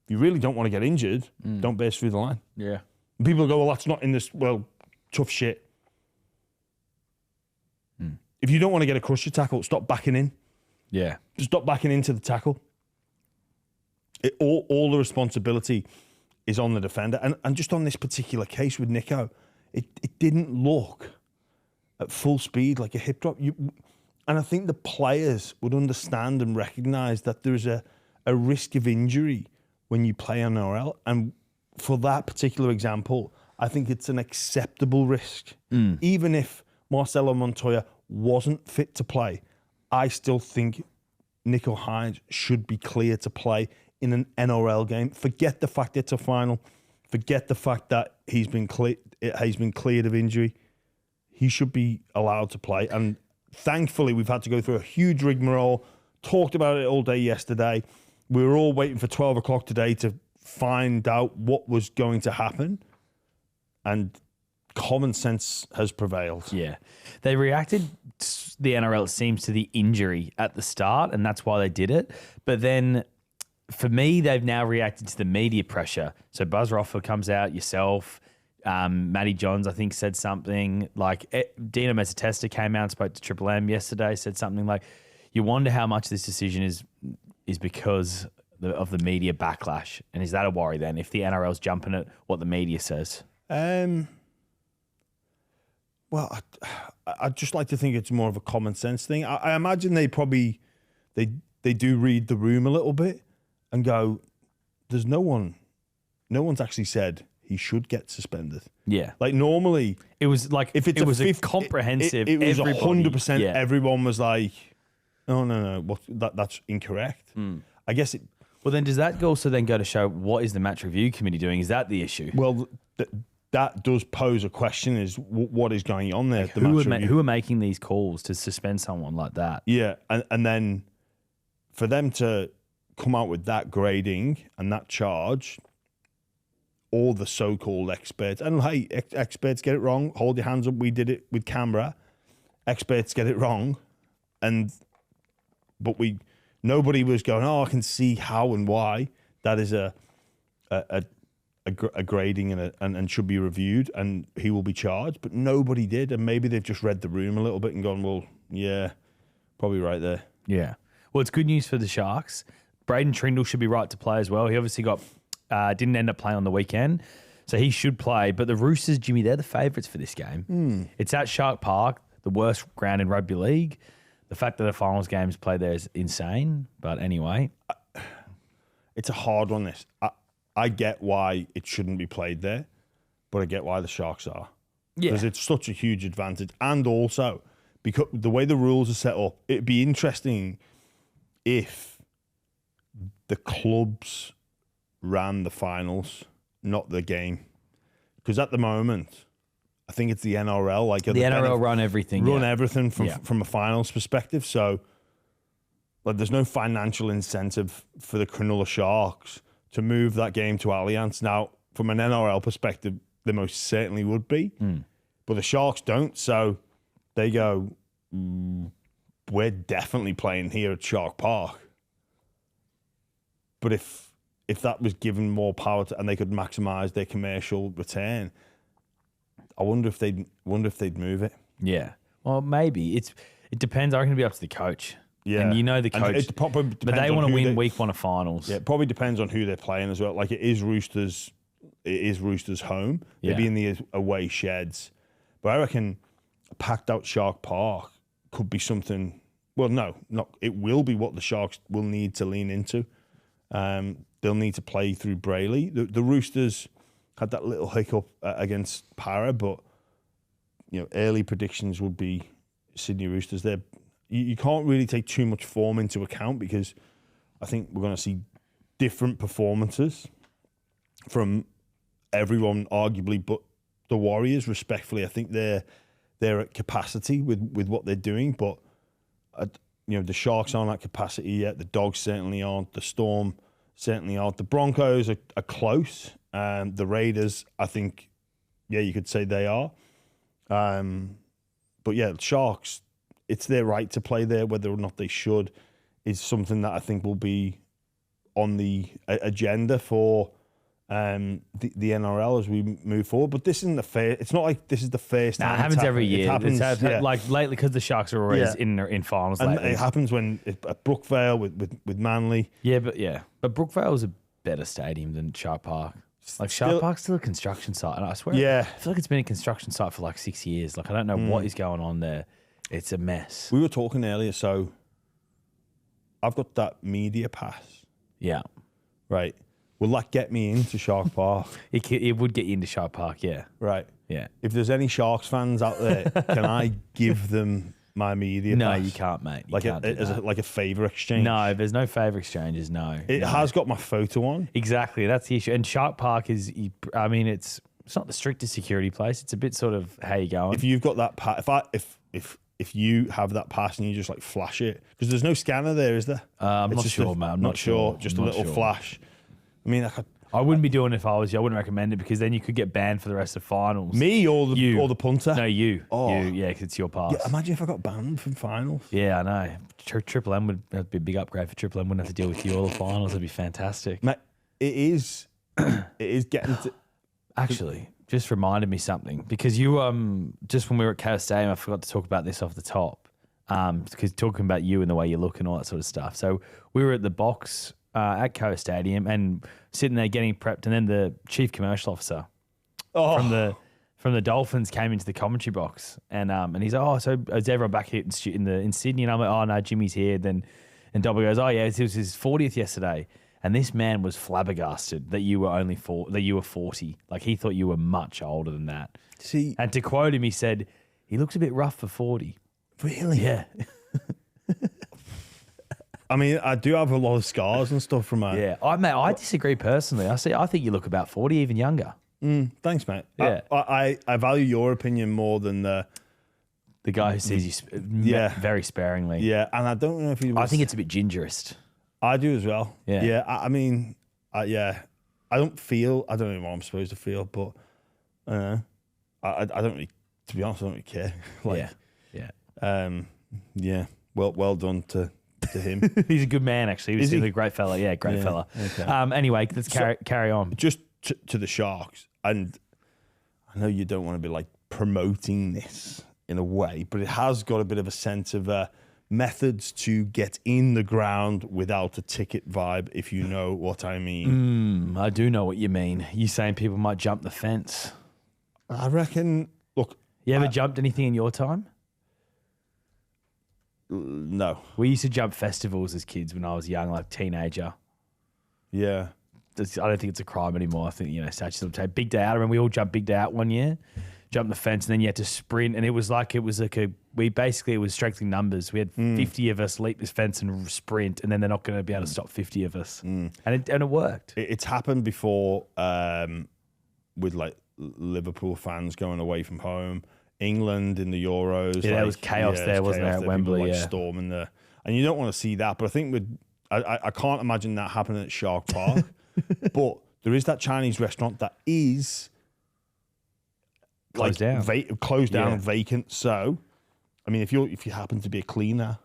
If you really don't want to get injured, don't burst through the line. Yeah. And people go, well, that's not in this, tough shit. If you don't want to get a crusher tackle, stop backing in. Yeah. Just stop backing into the tackle. All the responsibility is on the defender. And just on this particular case with Nicho, it didn't look at full speed like a hip drop. And I think the players would understand and recognise that there's a risk of injury when you play on NRL. And for that particular example, I think it's an acceptable risk. Even if Marcelo Montoya wasn't fit to play, I still think Nicho Hynes should be clear to play in an NRL game. Forget the fact it's a final. Forget the fact that he's been cleared of injury. He should be allowed to play. And thankfully, we've had to go through a huge rigmarole. Talked about it all day yesterday. We were all waiting for 12 o'clock today to find out what was going to happen. And common sense has prevailed. Yeah. They reacted, the NRL, it seems, to the injury at the start, and that's why they did it. But then, for me, they've now reacted to the media pressure. So Buzz Rothfield comes out, yourself, Matty Johns, I think, said something Dino Mezzatesta came out and spoke to Triple M yesterday, said something like, you wonder how much this decision is because of the media backlash. And is that a worry then, if the NRL's jumping at what the media says? Well, I'd just like to think it's more of a common sense thing. I imagine they do read the room a little bit and go, there's no one's actually said he should get suspended. Yeah. Normally, it was if it was a comprehensive. It was 100%. Yeah. Everyone was like, oh no, that's incorrect. I guess it. Well, then does that also then go to show what is the match review committee doing? Is that the issue? Well, that does pose a question: is what is going on there? Who are making these calls to suspend someone like that? Yeah, and then for them to come out with that grading and that charge, all the so-called experts, and hey, experts get it wrong. Hold your hands up. We did it with Canberra. Experts get it wrong, but nobody was going, I can see how and why that is a grading and should be reviewed and he will be charged, but nobody did. And maybe they've just read the room a little bit and gone, well, yeah, probably right there. Yeah. Well, it's good news for the Sharks. Braden Trindle should be right to play as well. He obviously didn't end up playing on the weekend, so he should play. But the Roosters, Jimmy, they're the favourites for this game. It's at Shark Park, the worst ground in rugby league. The fact that the finals game's played there is insane. But anyway. It's a hard one, this. I get why it shouldn't be played there, but I get why the Sharks are. Yeah. Because it's such a huge advantage. And also, because the way the rules are set up, it'd be interesting if the clubs ran the finals, not the game. Because at the moment, I think it's the NRL. Like the NRL run everything. Run everything from a finals perspective. So, like, there's no financial incentive for the Cronulla Sharks to move that game to Allianz. Now, from an NRL perspective, there most certainly would be. But the Sharks don't. So they go, we're definitely playing here at Shark Park. But if that was given more power and they could maximise their commercial return, I wonder if they'd move it. Yeah. Well, maybe it depends. I reckon it'd be up to the coach. Yeah, and you know the coach, but they want to win week one of finals. Yeah, it probably depends on who they're playing as well. Like it is Roosters home. They'd be in the away sheds, but I reckon a packed out Shark Park could be something. Well, no, not it will be what the Sharks will need to lean into. They'll need to play through Brayley. The Roosters had that little hiccup against Para, but early predictions would be Sydney Roosters. You can't really take too much form into account because I think we're going to see different performances from everyone, arguably, but the Warriors, respectfully, I think they're at capacity with what they're doing, but the Sharks aren't at capacity yet. The Dogs certainly aren't. The Storm certainly aren't. The Broncos are close. The Raiders, I think, you could say they are. But yeah, the Sharks, it's their right to play there. Whether or not they should is something that I think will be on the agenda for the NRL as we move forward. But this isn't the first. It's not like this is the first time. It happens every year. It happens like lately because the Sharks are always in finals. And lately. it happens when at Brookvale with Manly. Yeah, but Brookvale's a better stadium than Shark Park. Like Shark Park's still a construction site, and I swear, I feel like it's been a construction site for like 6 years. Like I don't know what is going on there. It's a mess. We were talking earlier, so I've got that media pass. Yeah. Right. Will that get me into Shark Park? It would get you into Shark Park, yeah. Right. Yeah. If there's any Sharks fans out there, can I give them my media pass? No, you can't, mate. You can't like a favour exchange? No, there's no favour exchanges, no. It has got my photo on. Exactly, that's the issue. And Shark Park is, it's not the strictest security place. It's a bit sort of, how you going? If you've got that pass, if you have that pass and you just like flash it, because there's no scanner there, is there? I'm not sure, man. I'm not sure. Just a little flash. I mean, I wouldn't be doing it if I was you. I wouldn't recommend it because then you could get banned for the rest of finals. Me or the punter? No, you. Oh. You, yeah, because it's your pass. Yeah, imagine if I got banned from finals. Yeah, I know. Triple M would be a big upgrade for Triple M. Wouldn't have to deal with you all the finals. It'd be fantastic. Mate, it is getting to... Actually, just reminded me something because you just when we were at Chaos Stadium, I forgot to talk about this off the top because talking about you and the way you look and all that sort of stuff. So we were at the box at Chaos Stadium and sitting there getting prepped, and then the chief commercial officer from the Dolphins came into the commentary box and he's like, oh, so is everyone back here in Sydney? And I'm like, oh no, Jimmy's here. Then and Dobby goes, oh yeah, it was his 40th yesterday. And this man was flabbergasted that you were that you were 40. Like he thought you were much older than that. See, and to quote him, he said, he looks a bit rough for 40. Really? Yeah. I mean, I do have a lot of scars and stuff from my... Yeah. I disagree personally. I think you look about 40, even younger. Thanks, mate. Yeah. I value your opinion more than the guy who sees you very sparingly. Yeah, and I don't know if he was... I think it's a bit gingerist. I do as well. Yeah. Yeah, I mean, I don't know what I'm supposed to feel, but I don't really, to be honest, I don't really care. Yeah. Well done to him. He's a good man, actually. He's a great fella. Yeah, great fella. Okay. Anyway, let's carry on. Just to the Sharks, and I know you don't want to be like promoting this in a way, but it has got a bit of a sense of methods to get in the ground without a ticket vibe, if you know what I mean. I do know what you mean. You saying people might jump the fence? I reckon, look... You ever jumped anything in your time? No. We used to jump festivals as kids when I was young, like teenager. Yeah. I don't think it's a crime anymore. I think, statutes of limitations. Big Day Out. I remember we all jumped Big Day Out one year. jump the fence, and then you had to sprint. And it was like it was strengthening numbers. We had 50 of us leap this fence and sprint, and then they're not going to be able to stop 50 of us. And it worked. It's happened before with like Liverpool fans going away from home, England in the Euros. Yeah, there was chaos there, wasn't there, at Wembley? People, storming there, and you don't want to see that. But I think I can't imagine that happening at Shark Park. But there is that Chinese restaurant that is closed down, and vacant. So, I mean, if you happen to be a cleaner,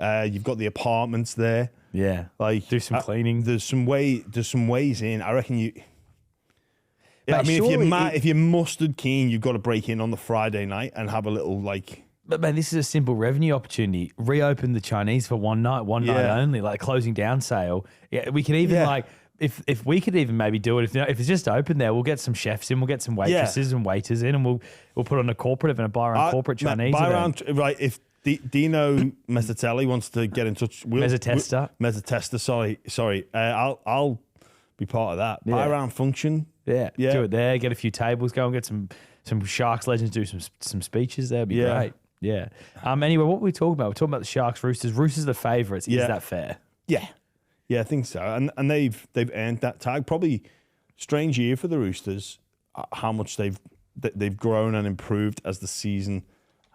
you've got the apartments there. Yeah, like do some cleaning. There's some ways in. I reckon you. Yeah, But I mean, surely if you're mustard keen, you've got to break in on the Friday night and have a little like. But man, this is a simple revenue opportunity. Reopen the Chinese for one night only, like closing down sale. Yeah, we could even like if we could even maybe do it if it's just open there, we'll get some chefs in, we'll get some waitresses and waiters in, and we'll put on a corporate event, a buy around corporate Chinese event. Right, if Dino Mezzatelli wants to get in touch, Mezzatesta, sorry, I'll be part of that. Buy around function. Yeah, do it there. Get a few tables, go and get some Sharks legends, do some speeches there. It'd be great. Yeah. Anyway, what were we talking about? We're talking about the Sharks, Roosters. Roosters are the favourites. Is that fair? Yeah. Yeah, I think so. And they've earned that tag. Probably strange year for the Roosters. How much they've grown and improved as the season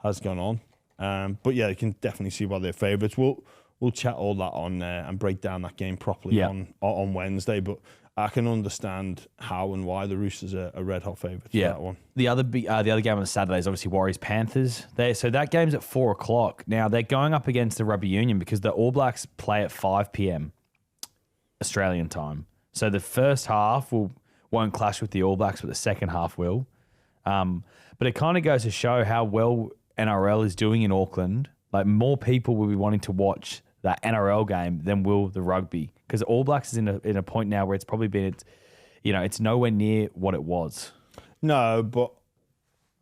has gone on. But yeah, you can definitely see why they're favourites. We'll chat all that on and break down that game properly on Wednesday. But I can understand how and why the Roosters are red hot favourites for that one. The other game on the Saturday is obviously Warriors Panthers. So that game's at 4:00. Now they're going up against the Rugby Union because the All Blacks play at 5 p.m. Australian time. So the first half won't clash with the All Blacks, but the second half will. But it kind of goes to show how well NRL is doing in Auckland. Like more people will be wanting to watch that NRL game than will the rugby, because All Blacks is in a point now where it's probably been it's nowhere near what it was. No, but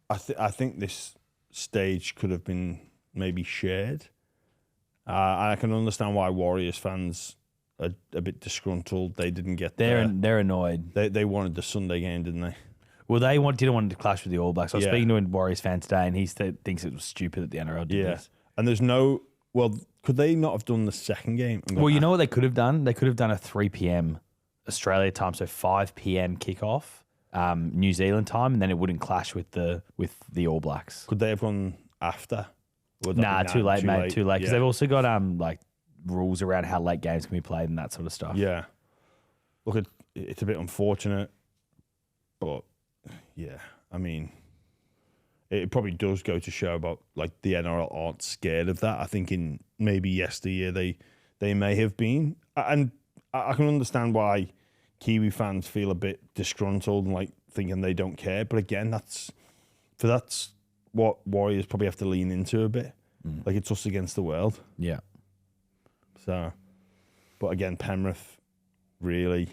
I think this stage could have been maybe shared. And I can understand why Warriors fans are a bit disgruntled. They didn't get there. They're annoyed. They wanted the Sunday game, didn't they? Well, they didn't want to clash with the All Blacks. I was speaking to a Warriors fan today, and he thinks it was stupid that the NRL did this. And there's no... Well, could they not have done the second game? Well, you know what they could have done? They could have done a 3 p.m. Australia time, so 5 p.m. kickoff, New Zealand time, and then it wouldn't clash with the All Blacks. Could they have gone after? Nah, too late, mate. Too late. Because they've also got like rules around how late games can be played and that sort of stuff. Yeah. Look, it's a bit unfortunate, but yeah, I mean... It probably does go to show about like the NRL aren't scared of that. I think in maybe yesteryear they may have been, and I can understand why Kiwi fans feel a bit disgruntled and like thinking they don't care. But again, that's what Warriors probably have to lean into a bit. Like it's us against the world. Yeah. So, but again, Penrith really.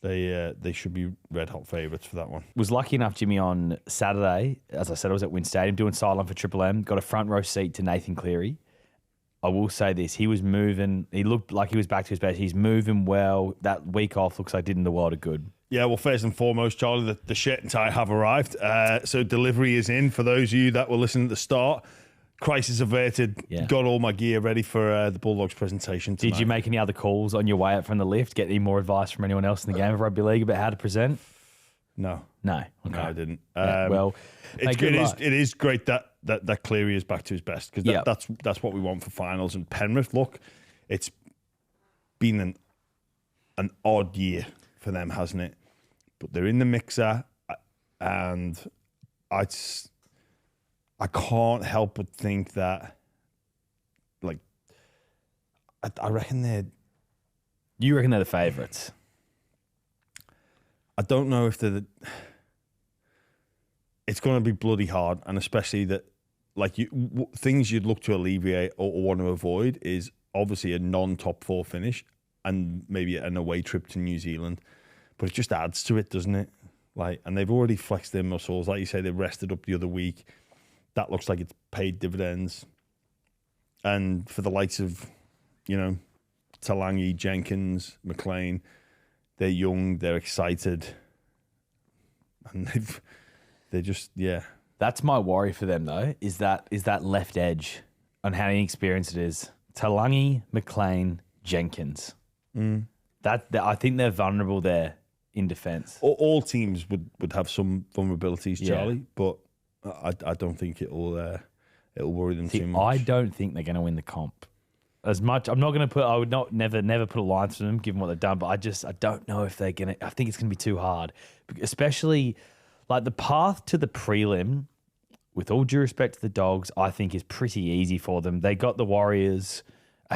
They should be red hot favourites for that one. Was lucky enough, Jimmy, on Saturday, as I said, I was at Wynn Stadium doing sideline for Triple M, got a front row seat to Nathan Cleary. I will say this, he was moving, he looked like he was back to his best, he's moving well, that week off looks like did in the world of good. Yeah, well, first and foremost, Charlie, the shirt and tie have arrived, so delivery is in. For those of you that were listening at the start, crisis averted. Yeah. Got all my gear ready for the Bulldogs presentation tonight. Did you make any other calls on your way up from the lift? Get any more advice from anyone else in the game of rugby league about how to present? No. Okay. No, I didn't. Well, it is great that Cleary is back to his best, because that's what we want for finals. And Penrith, look, it's been an odd year for them, hasn't it? But they're in the mixer, and I can't help but think that, like, I reckon they're... You reckon they're the favourites? I don't know if they're it's going to be bloody hard, and especially that, like, things you'd look to alleviate or want to avoid is obviously a non-top 4 finish and maybe an away trip to New Zealand. But it just adds to it, doesn't it? Like, and they've already flexed their muscles. Like you say, they rested up the other week. That looks like it's paid dividends. And for the likes of, Talangi, Jenkins, McLean, they're young, they're excited. And They're just That's my worry for them though. Is that left edge on how inexperienced it is. Talangi, McLean, Jenkins. That I think they're vulnerable there in defence. All teams would have some vulnerabilities, Charlie, but I don't think it'll worry them too much. I don't think they're going to win the comp. As much, I'm not going to put. I would not never put a line through them, given what they've done. But I don't know if they're going to. I think it's going to be too hard, especially like the path to the prelim. With all due respect to the Dogs, I think is pretty easy for them. They got the Warriors,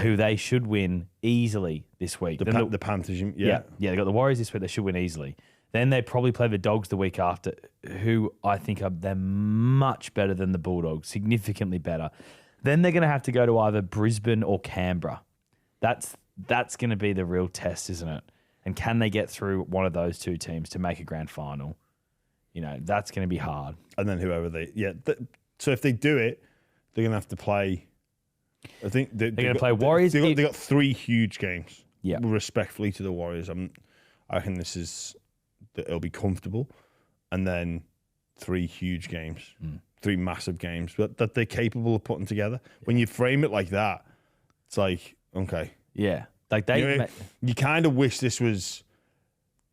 who they should win easily this week. The Panthers, yeah, they got the Warriors this week. They should win easily. Then they probably play the Dogs the week after, who I think they're much better than the Bulldogs, significantly better. Then they're going to have to go to either Brisbane or Canberra. That's going to be the real test, isn't it? And can they get through one of those two teams to make a grand final? That's going to be hard. And then whoever so if they do it, they're going to have to play. I think they're going to play Warriors. They got 3 huge games. Yeah, respectfully to the Warriors, I reckon it'll be comfortable, and then 3 huge games, 3 massive games that they're capable of putting together. When you frame it like that, it's like okay, yeah, like you kind of wish this was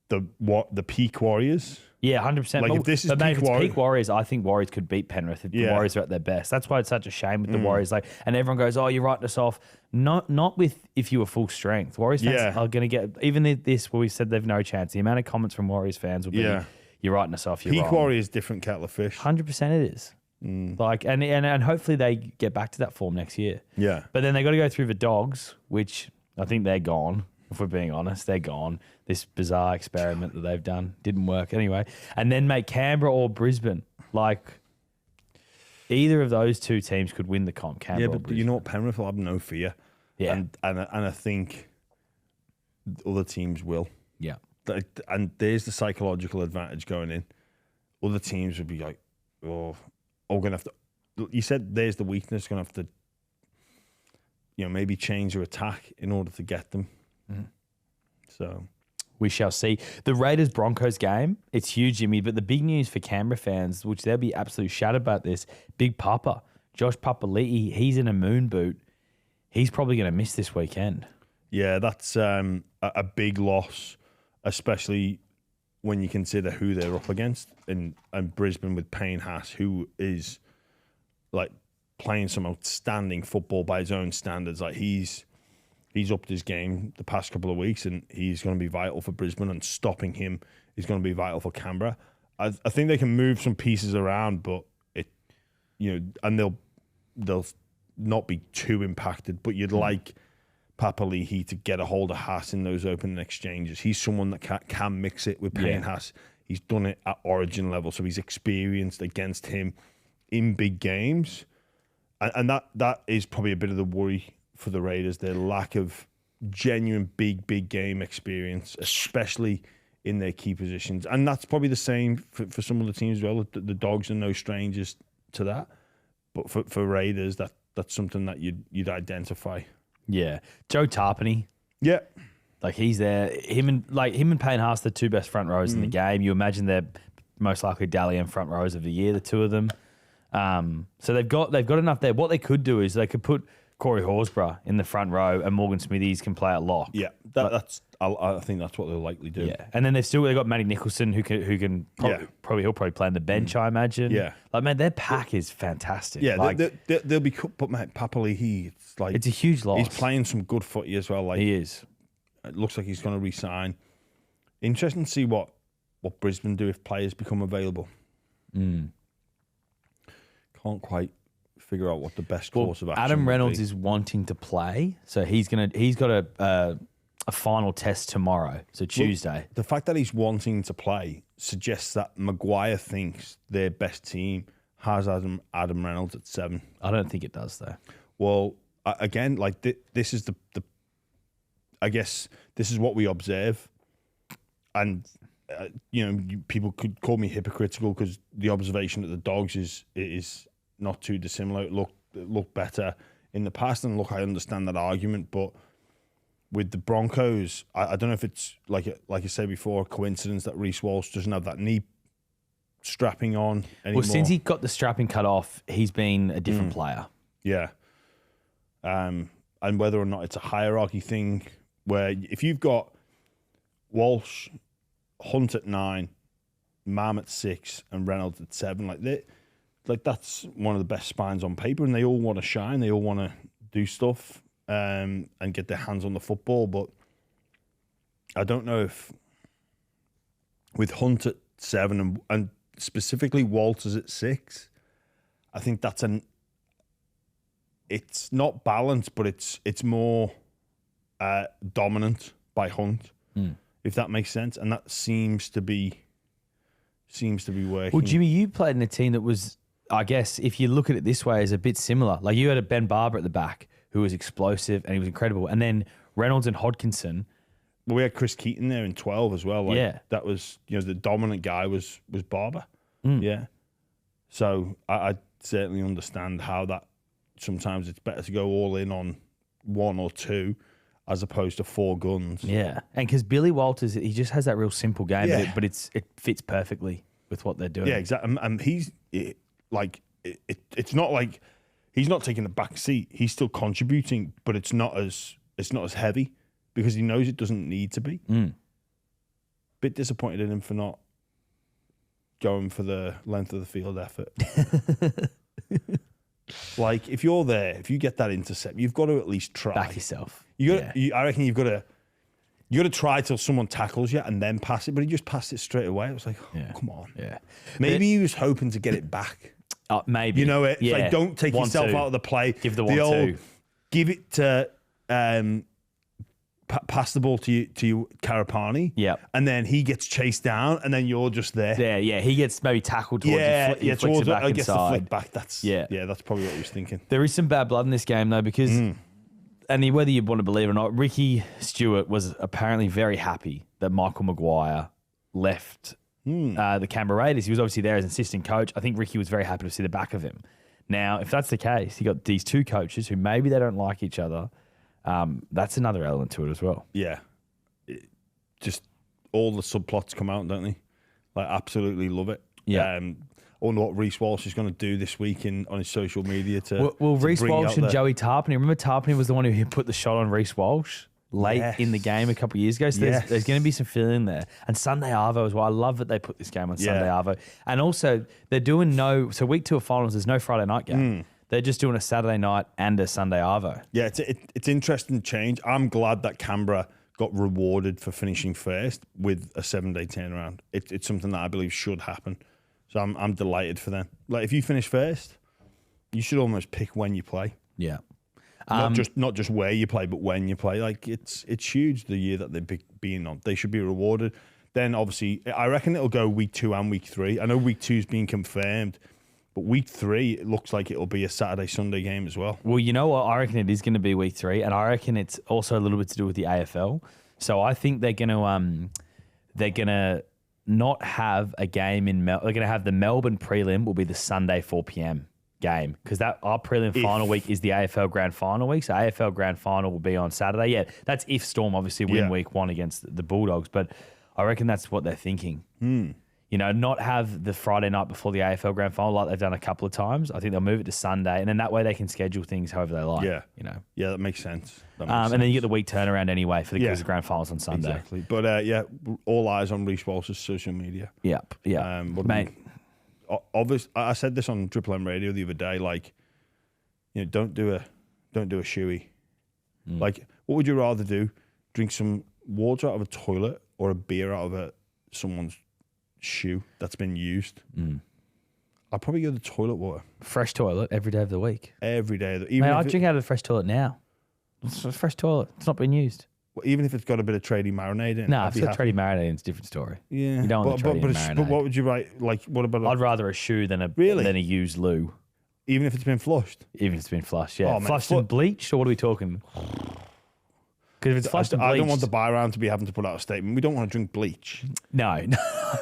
the peak Warriors. Yeah, 100%. Like if this is peak Warriors, I think Warriors could beat Penrith if the Warriors are at their best. That's why it's such a shame with the Warriors. And everyone goes, "Oh, you're writing us off." Not with if you were full strength. Warriors fans are going to get even where we said they've no chance. The amount of comments from Warriors fans will be, "You're writing us off." You're peak wrong. Warriors, different kettle of fish. 100% it is. Like and hopefully they get back to that form next year. Yeah, but then they got to go through the Dogs, which I think they're gone. If we're being honest, they're gone. This bizarre experiment that they've done didn't work anyway. And then make Canberra or Brisbane. Like, either of those two teams could win the comp. Canberra or Brisbane. You know what? Penrith will have no fear. Yeah. And I think other teams will. Yeah. And there's the psychological advantage going in. Other teams would be like, we're going to have to... You said there's the weakness, going to have to, maybe change your attack in order to get them. So we shall see. The Raiders-Broncos game, it's huge, Jimmy, but the big news for Canberra fans, which they'll be absolutely shattered about this, Big Papa, Josh Papali'i, he's in a moon boot. He's probably going to miss this weekend. Yeah, that's a big loss, especially when you consider who they're up against. And Brisbane with Pahs, who is like playing some outstanding football by his own standards. Like he's upped his game the past couple of weeks, and he's going to be vital for Brisbane, and stopping him is going to be vital for Canberra. I think they can move some pieces around, but and they'll not be too impacted. But you'd like Papali'i to get a hold of Haas in those open exchanges. He's someone that can mix it with Payne Haas. He's done it at origin level, so he's experienced against him in big games, and that is probably a bit of the worry for the Raiders, their lack of genuine big game experience, especially in their key positions. And that's probably the same for some of the teams as well. The Dogs are no strangers to that. But for Raiders, that's something that you'd identify. Yeah. Joe Tarpany. Yeah. Like he's there. Him and Payne Haas, the 2 best front rows in the game. You imagine they're most likely Dally front rows of the year, the 2 of them. So they've got enough there. What they could do is they could put Corey Horsburgh in the front row, and Morgan Smithies can play at lock. Yeah, I think that's what they'll likely do. Yeah, and then they've got Matty Nicholson who can probably he'll probably play on the bench. I imagine. Yeah, like man, their pack is fantastic. Yeah, like, they'll be. But mate, Papali'i, it's a huge loss. He's playing some good footy as well. Like he is. It looks like he's going to re-sign. Interesting to see what Brisbane do if players become available. Can't quite figure out what the best course of action. Adam Reynolds is wanting to play, so he's got a final test tomorrow, so Tuesday. Well, the fact that he's wanting to play suggests that Maguire thinks their best team has Adam Reynolds at 7. I don't think it does though. Well, again, like this is the I guess this is what we observe, and people could call me hypocritical because the observation of the Dogs is not too dissimilar. It looked better in the past, and I understand that argument. But with the Broncos, I don't know if it's like I said before, a coincidence that Reece Walsh doesn't have that knee strapping on anymore. Well, since he got the strapping cut off, he's been a different player. Yeah. And whether or not it's a hierarchy thing, where if you've got Walsh, Hunt at 9, Mam at 6, and Reynolds at 7, like that's one of the best spines on paper, and they all want to shine. They all want to do stuff and get their hands on the football. But I don't know if with Hunt at 7 and specifically Walters at 6, I think that's it's not balanced, but it's more dominant by Hunt, if that makes sense, and that seems to be working. Well, Jimmy, you played in a team that was, I guess, if you look at it this way, is a bit similar. Like you had a Ben Barber at the back who was explosive and he was incredible, and then Reynolds and Hodkinson. Well, we had Chris Keaton there in 12 as well. That was, the dominant guy was Barber. Yeah. So I certainly understand how that sometimes it's better to go all in on 1 or 2 as opposed to 4 guns. Yeah. And because Billy Walters, he just has that real simple game, but it fits perfectly with what they're doing. Yeah, exactly. And he's it's not like he's not taking the back seat. He's still contributing, but it's not as heavy because he knows it doesn't need to be. Bit disappointed in him for not going for the length of the field effort. Like if you're there, if you get that intercept, you've got to at least try. Back yourself. I reckon you've got to try till someone tackles you and then pass it. But he just passed it straight away. It was like, come on. Yeah. Maybe he was hoping to get it back. Maybe. It's like don't take yourself out of the play. Give the 1-2. Give it to pass the ball to you, Karapani. Yeah. And then he gets chased down, and then you're just there. Yeah. He gets maybe tackled towards you. Flicks it back gets inside. the flick back. That's that's probably what he was thinking. There is some bad blood in this game though, because and whether you want to believe it or not, Ricky Stewart was apparently very happy that Michael Maguire left the Canberra Raiders. He was obviously there as an assistant coach. I think Ricky was very happy to see the back of him. Now, if that's the case, you got these 2 coaches who maybe they don't like each other. That's another element to it as well. Yeah. Just all the subplots come out, don't they? Like, absolutely love it. Yeah. I wonder what Reece Walsh is going to do this week on his social media to. Well, Reece Walsh and Joey Tarpany. Remember, Tarpany was the one who put the shot on Reece Walsh late in the game a couple of years ago. So there's going to be some feeling there. And Sunday Arvo as well. I love that they put this game on Sunday Arvo. And also, they're doing so week 2 of finals, there's no Friday night game. They're just doing a Saturday night and a Sunday Arvo. Yeah, it's interesting change. I'm glad that Canberra got rewarded for finishing first with a 7-day turnaround. It's something that I believe should happen. So I'm delighted for them. Like if you finish first, you should almost pick when you play. Yeah. Not just where you play, but when you play. Like it's huge the year that they're being on. They should be rewarded. Then obviously, I reckon it'll go week 2 and week 3. I know week 2's been confirmed. But week 3, it looks like it'll be a Saturday-Sunday game as well. Well, you know what? I reckon it is going to be week 3, and I reckon it's also a little bit to do with the AFL. So I think they're going to not have a game in They're going to have the Melbourne prelim will be the Sunday 4 p.m. game because our prelim final week is the AFL Grand Final week. So AFL Grand Final will be on Saturday. Yeah, that's if Storm obviously win week 1 against the Bulldogs, but I reckon that's what they're thinking. Not have the Friday night before the AFL Grand Final like they've done a couple of times. I think they'll move it to Sunday, and then that way they can schedule things however they like. Yeah, yeah, that makes sense. And then you get the week turnaround anyway for the Grand Finals on Sunday. Exactly. But all eyes on Reece Walsh's social media. Yep. Yeah. Mate, obviously, I said this on Triple M Radio the other day. Like, don't do a shoey. Like, what would you rather do? Drink some water out of a toilet or a beer out of someone's shoe that's been used? I'll probably go the toilet water. Fresh toilet every day of the week. Every day. I drink out of the fresh toilet now. It's a fresh toilet. It's not been used. Well, even if it's got a bit of tradie marinade in it. No, if it's got tradie marinade in, it's a different story. Yeah. You don't want the tradie marinade. But what would you write? Like, what about? I'd rather a shoe than a used loo. Even if it's been flushed? Even if it's been flushed, yeah. Flushed and bleached, or what are we talking? Because if it's flushed and bleached... I don't want the buy around to be having to put out a statement. We don't want to drink bleach. No,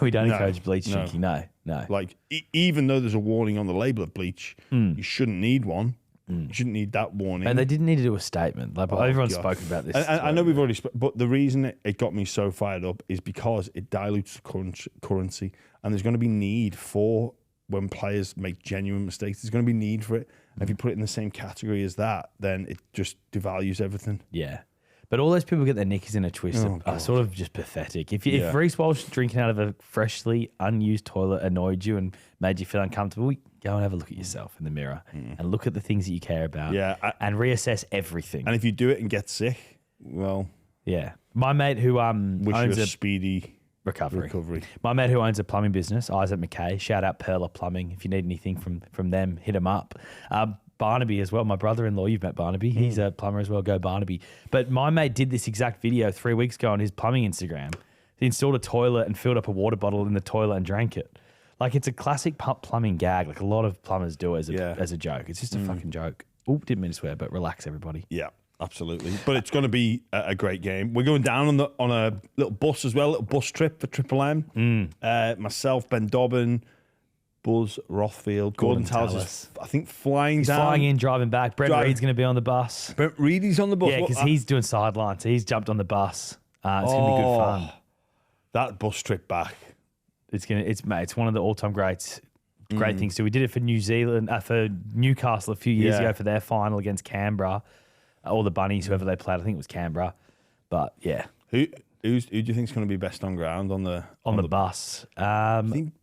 we don't encourage bleach drinking. No. Like, even though there's a warning on the label of bleach, you shouldn't need one. You shouldn't need that warning. And they didn't need to do a statement. Like, everyone's spoken about this. I know we've already but the reason it got me so fired up is because it dilutes the currency, and there's going to be need for when players make genuine mistakes. There's going to be need for it. And if you put it in the same category as that, then it just devalues everything. Yeah. But all those people get their knickers in a twist are sort of just pathetic. If Reece Walsh drinking out of a freshly unused toilet annoyed you and made you feel uncomfortable, go and have a look at yourself in the mirror and look at the things that you care about and reassess everything. And if you do it and get sick, well... Yeah. My mate who wish owns you a speedy recovery. My mate who owns a plumbing business, Isaac McKay, shout out Perla Plumbing. If you need anything from them, hit him up. Barnaby as well, my brother-in-law, you've met Barnaby. He's a plumber as well, go Barnaby. But my mate did this exact video 3 weeks ago on his plumbing Instagram. He installed a toilet and filled up a water bottle in the toilet and drank it. Like, it's a classic plumbing gag. Like, a lot of plumbers do it as a joke. It's just a fucking joke. Oop, didn't mean to swear, but relax, everybody. Yeah, absolutely. But it's going to be a great game. We're going down on a little bus as well, a little bus trip for Triple M. Myself, Ben Dobbin, Buzz Rothfield, Gordon Tallis is, I think, flying down. Flying in, driving back. Brent Reed's going to be on the bus. Brent Reed's on the bus? Yeah, because he's doing sidelines. So he's jumped on the bus. It's going to be good fun. That bus trip back. It's one of the all-time great things. So we did it for New Zealand, for Newcastle a few years ago for their final against Canberra. All the Bunnies, whoever they played, I think it was Canberra. But, yeah. Who do you think is going to be best on ground on the bus? I think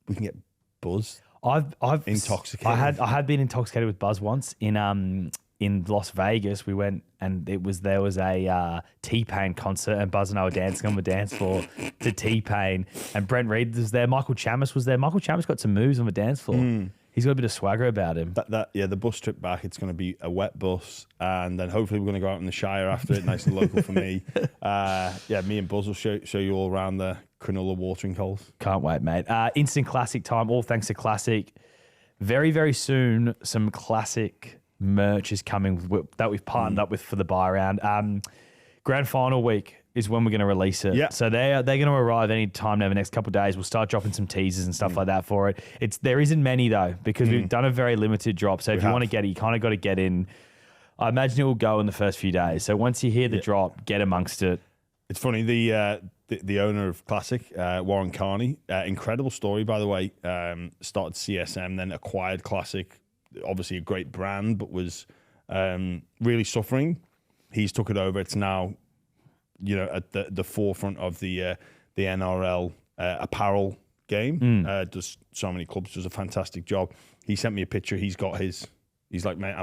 we can get Buzz. I've intoxicated. I had been intoxicated with Buzz once in Las Vegas. We went and there was a T-Pain concert, and Buzz and I were dancing on the dance floor to T-Pain, and Brent Reed was there. Michael Chamis was there. Michael Chamis got some moves on the dance floor. He's got a bit of swagger about him. The bus trip back, it's going to be a wet bus, and then hopefully we're going to go out in the Shire after it, nice and local for me. Me and Buzz will show you all around the Cronulla watering holes. Can't wait, mate. Instant Classic time, all thanks to Classic. Very, very soon, some Classic merch is coming that we've partnered up with for the buy round. Grand final week is when we're going to release it. Yeah. So they're going to arrive any time now, the next couple of days. We'll start dropping some teasers and stuff like that for it. There isn't many though, because we've done a very limited drop. So if you want to get it, you kind of got to get in. I imagine it will go in the first few days. So once you hear the drop, get amongst it. It's funny, the owner of Classic, Warren Carney, incredible story, by the way, started CSM, then acquired Classic, obviously a great brand, but was really suffering. He's took it over. It's now, at the forefront of the NRL apparel game. Does so many clubs, does a fantastic job. He sent me a picture. He's like, mate,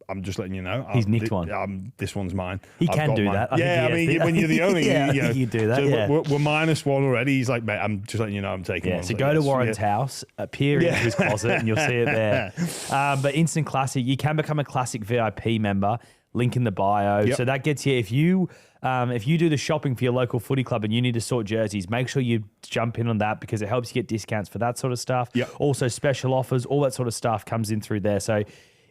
I'm just letting you know. He's nicked one. This one's mine. He can do that. When you're the owner, you do that. So we're -1 already. He's like, mate, I'm just letting you know I'm taking one. So go to Warren's house, peer into his closet, and you'll see it there. But Instant Classic, you can become a Classic VIP member. Link in the bio. Yep. So that gets you, if you do the shopping for your local footy club and you need to sort jerseys, make sure you jump in on that, because it helps you get discounts for that sort of stuff. Yep. Also special offers, all that sort of stuff comes in through there. So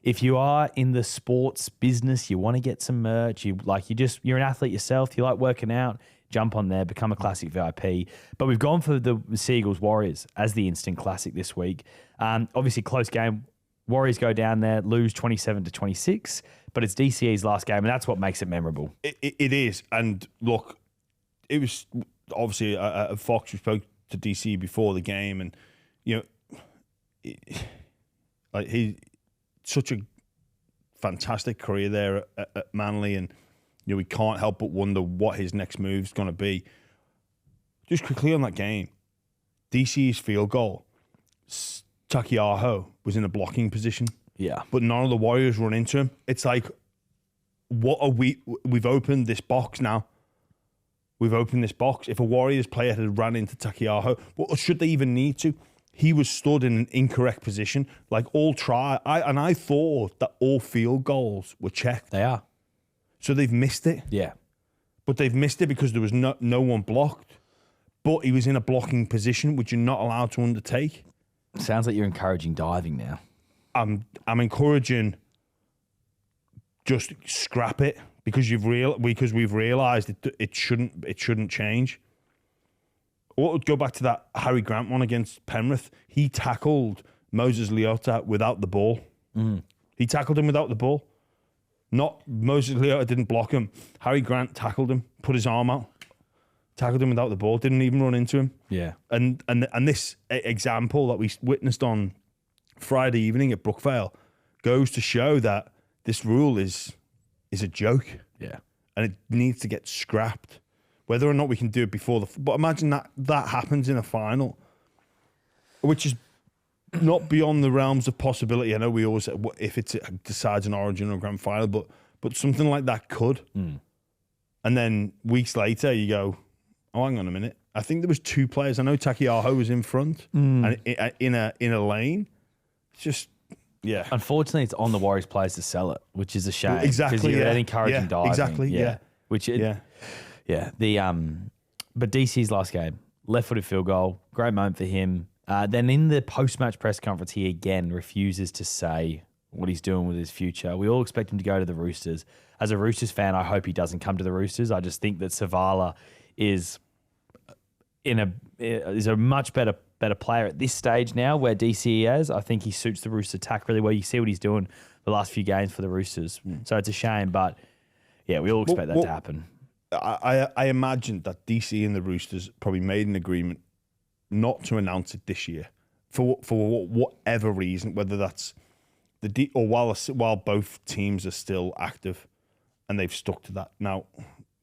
if you are in the sports business, you want to get some merch, you're an athlete yourself, you like working out, jump on there, become a Classic VIP. But we've gone for the Seagulls Warriors as the Instant Classic this week. Obviously close game. Warriors go down there, lose 27-26, but it's DCE's last game, and that's what makes it memorable. It is. And look, it was obviously Fox, who spoke to DCE before the game, and, he's such a fantastic career there at Manly, and, we can't help but wonder what his next move's going to be. Just quickly on that game, DCE's field goal, Takiaho was in a blocking position. Yeah. But none of the Warriors run into him. It's like, we've opened this box now. We've opened this box. If a Warriors player had ran into Takiaho, well, should they even need to? He was stood in an incorrect position. Like I thought that all field goals were checked. They are. So they've missed it. Yeah. But they've missed it because there was no one blocked. But he was in a blocking position, which you're not allowed to undertake. Sounds like you're encouraging diving now. I'm encouraging just scrap it, because we've realised it shouldn't change. Or go back to that Harry Grant one against Penrith. He tackled Moses Leota without the ball. He tackled him without the ball. Not Moses Leota didn't block him. Harry Grant tackled him, put his arm out, tackled him without the ball, didn't even run into him. Yeah. And this example that we witnessed on Friday evening at Brookvale goes to show that this rule is a joke. Yeah. And it needs to get scrapped. Whether or not we can do it before but imagine that happens in a final, which is not beyond the realms of possibility. I know we always say if it decides an Origin or Grand Final, but something like that could. And then weeks later, you go, oh, hang on a minute. I think there was 2 players. I know Takiaho was in front and in a lane. It's just, yeah. Unfortunately, it's on the Warriors players to sell it, which is a shame. Exactly. Because you're encouraging diving. Exactly. Yeah. But DC's last game, left-footed field goal, great moment for him. Then in the post-match press conference, he again refuses to say what he's doing with his future. We all expect him to go to the Roosters. As a Roosters fan, I hope he doesn't come to the Roosters. I just think that Savala is a much better player at this stage now where DC is. I think he suits the Rooster attack really well. You see what he's doing the last few games for the Roosters. So it's a shame, but yeah, we all expect that to happen. I imagine that DC and the Roosters probably made an agreement not to announce it this year for whatever reason, whether that's while both teams are still active and they've stuck to that. Now,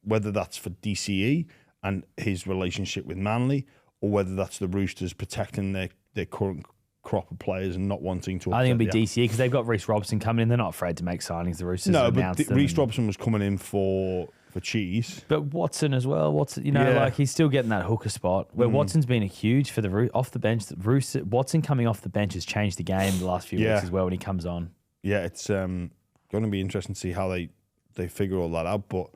whether that's for DCE and his relationship with Manly, or whether that's the Roosters protecting their current crop of players and not wanting to. I think it'll be DCE because they've got Reece Robson coming in. They're not afraid to make signings. The Roosters announced Reece Robson was coming in for cheese. But Watson as well. Like he's still getting that hooker spot where Watson's been a huge for the off the bench. Watson coming off the bench has changed the game the last few weeks as well when he comes on. Yeah, it's going to be interesting to see how they figure all that out. But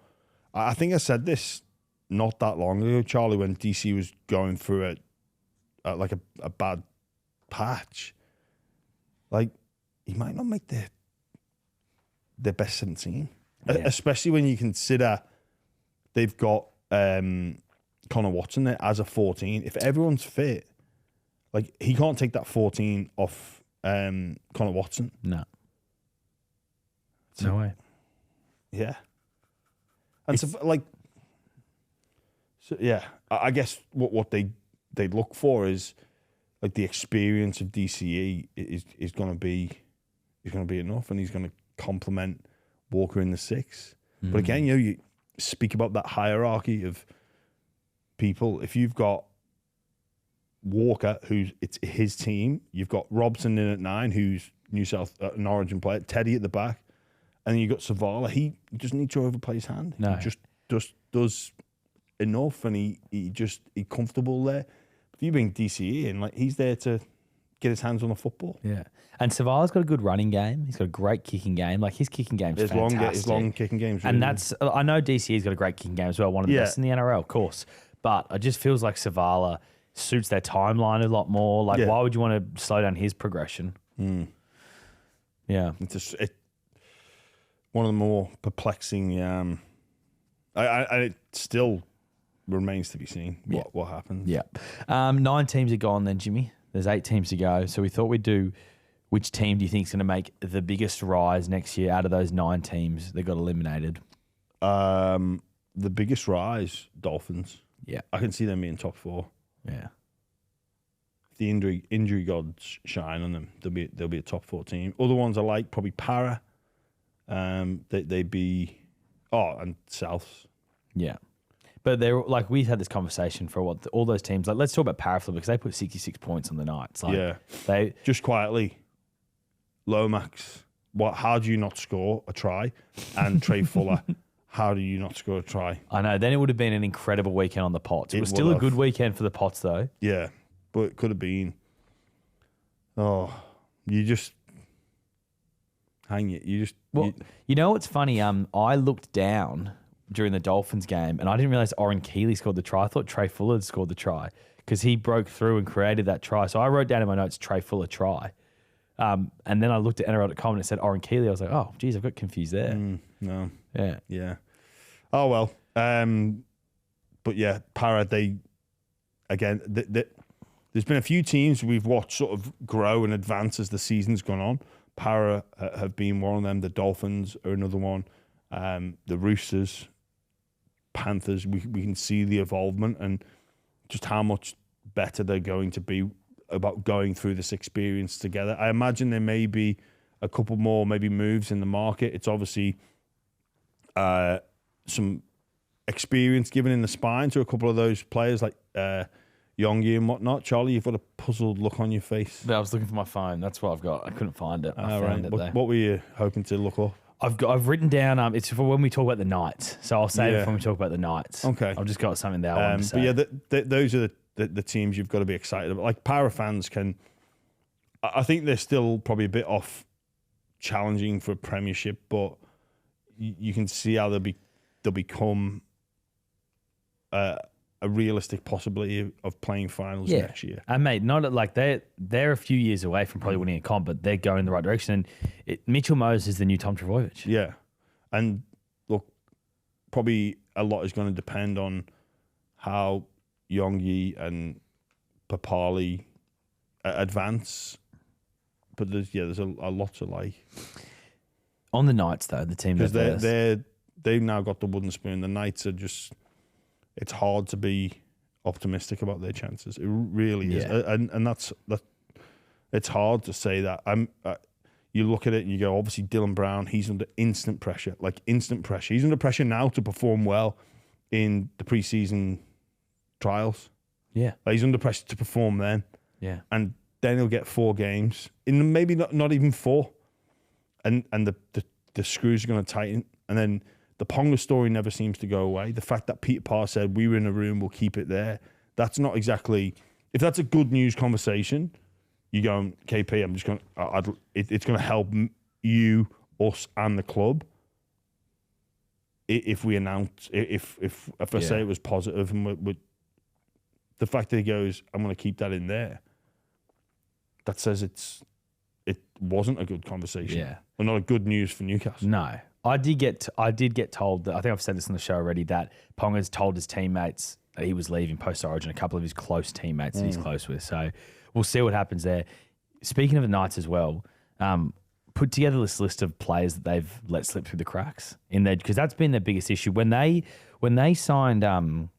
I think I said this not that long ago, Charlie, when DC was going through a bad patch. Like, he might not make their best 17. Yeah. Especially when you consider they've got Connor Watson there as a 14. If everyone's fit, like, he can't take that 14 off Connor Watson. No. No way. Yeah. And I guess what they look for is like the experience of DCE is going to be enough, and he's going to complement Walker in the 6. But again, you speak about that hierarchy of people. If you've got Walker, it's his team, you've got Robson in at 9, who's an Origin player, Teddy at the back, and then you've got Savala. He doesn't need to overplay his hand. No. He just does enough, and he's comfortable there. If you bring DCE in, like, he's there to get his hands on the football. Yeah. And Savala's got a good running game. He's got a great kicking game. Like, his kicking game's fantastic. His long kicking game's really, and I know DCE's got a great kicking game as well, one of the best in the NRL, of course. But it just feels like Savala suits their timeline a lot more. Like, why would you want to slow down his progression? Yeah. It's one of the more perplexing. It still remains to be seen what happens. Yeah. 9 teams are gone then, Jimmy. There's 8 teams to go. So we thought we'd do which team do you think is going to make the biggest rise next year out of those 9 teams that got eliminated? The biggest rise, Dolphins. Yeah. I can see them being top 4. Yeah. If the injury gods shine on them, they'll be a top 4 team. Other ones I like, probably Para. They'd be and Souths. Yeah. But they're like, we've had this conversation for all those teams. Like, let's talk about Paraflip because they put 66 points on the night. It's like, they just quietly, Lomax. How do you not score a try? And Trey Fuller, how do you not score a try? I know. Then it would have been an incredible weekend on the Pots. It was still a good weekend for the Pots, though. Yeah, but it could have been. Oh, you just hang it. You know what's funny? I looked down during the Dolphins game, and I didn't realize Oren Keeley scored the try. I thought Trey Fuller had scored the try because he broke through and created that try. So I wrote down in my notes, Trey Fuller try. And then I looked at NRL.com and it said Oren Keeley. I was like, oh, geez, I've got confused there. No. Yeah. Yeah. Oh, well. But yeah, Para, there's been a few teams we've watched sort of grow and advance as the season's gone on. Para have been one of them. The Dolphins are another one. The Roosters, Panthers. We can see the evolvement and just how much better they're going to be about going through this experience together. I imagine there may be a couple more maybe moves in the market. It's obviously some experience given in the spine to a couple of those players like Yongi and whatnot. Charlie, you've got a puzzled look on your face. I was looking for my phone. That's what I've got. I couldn't find it. I found it there. What were you hoping to look up? I've written down. It's for when we talk about the Knights. So I'll save it when we talk about the Knights. Okay. I've just got something there. I want to say. But yeah, those are the teams you've got to be excited about. Like Para fans can, I think they're still probably a bit off challenging for a Premiership, but you can see how they'll become a realistic possibility of playing finals next year. And mate, not like they're a few years away from probably winning a comp, but they're going in the right direction. And Mitchell Moses is the new Tom Trbojevic. Yeah, and look, probably a lot is going to depend on how Yongi and Papali advance. But there's a lot to like. On the Knights though, the team because they've now got the wooden spoon. The Knights are just. It's hard to be optimistic about their chances. It really is, and that's. It's hard to say that. You look at it and you go, obviously Dylan Brown, he's under instant pressure, like instant pressure. He's under pressure now to perform well in the preseason trials. Yeah, like he's under pressure to perform then. Yeah, and then he'll get 4 games, in maybe not even 4, and the screws are going to tighten, and then. The Ponga story never seems to go away. The fact that Peter Pahs said, we were in a room, we'll keep it there. That's not exactly... If that's a good news conversation, you go, KP, I'm just going to... It's going to help you, us, and the club if we announce... If I say it was positive, and the fact that he goes, I'm going to keep that in there, that says it wasn't a good conversation. Yeah. Or not a good news for Newcastle. No. I did get told that, I think I've said this on the show already, that Ponga's told his teammates that he was leaving post-Origin, a couple of his close teammates that he's close with. So we'll see what happens there. Speaking of the Knights as well, put together this list of players that they've let slip through the cracks in there, because that's been their biggest issue. When they signed Caleb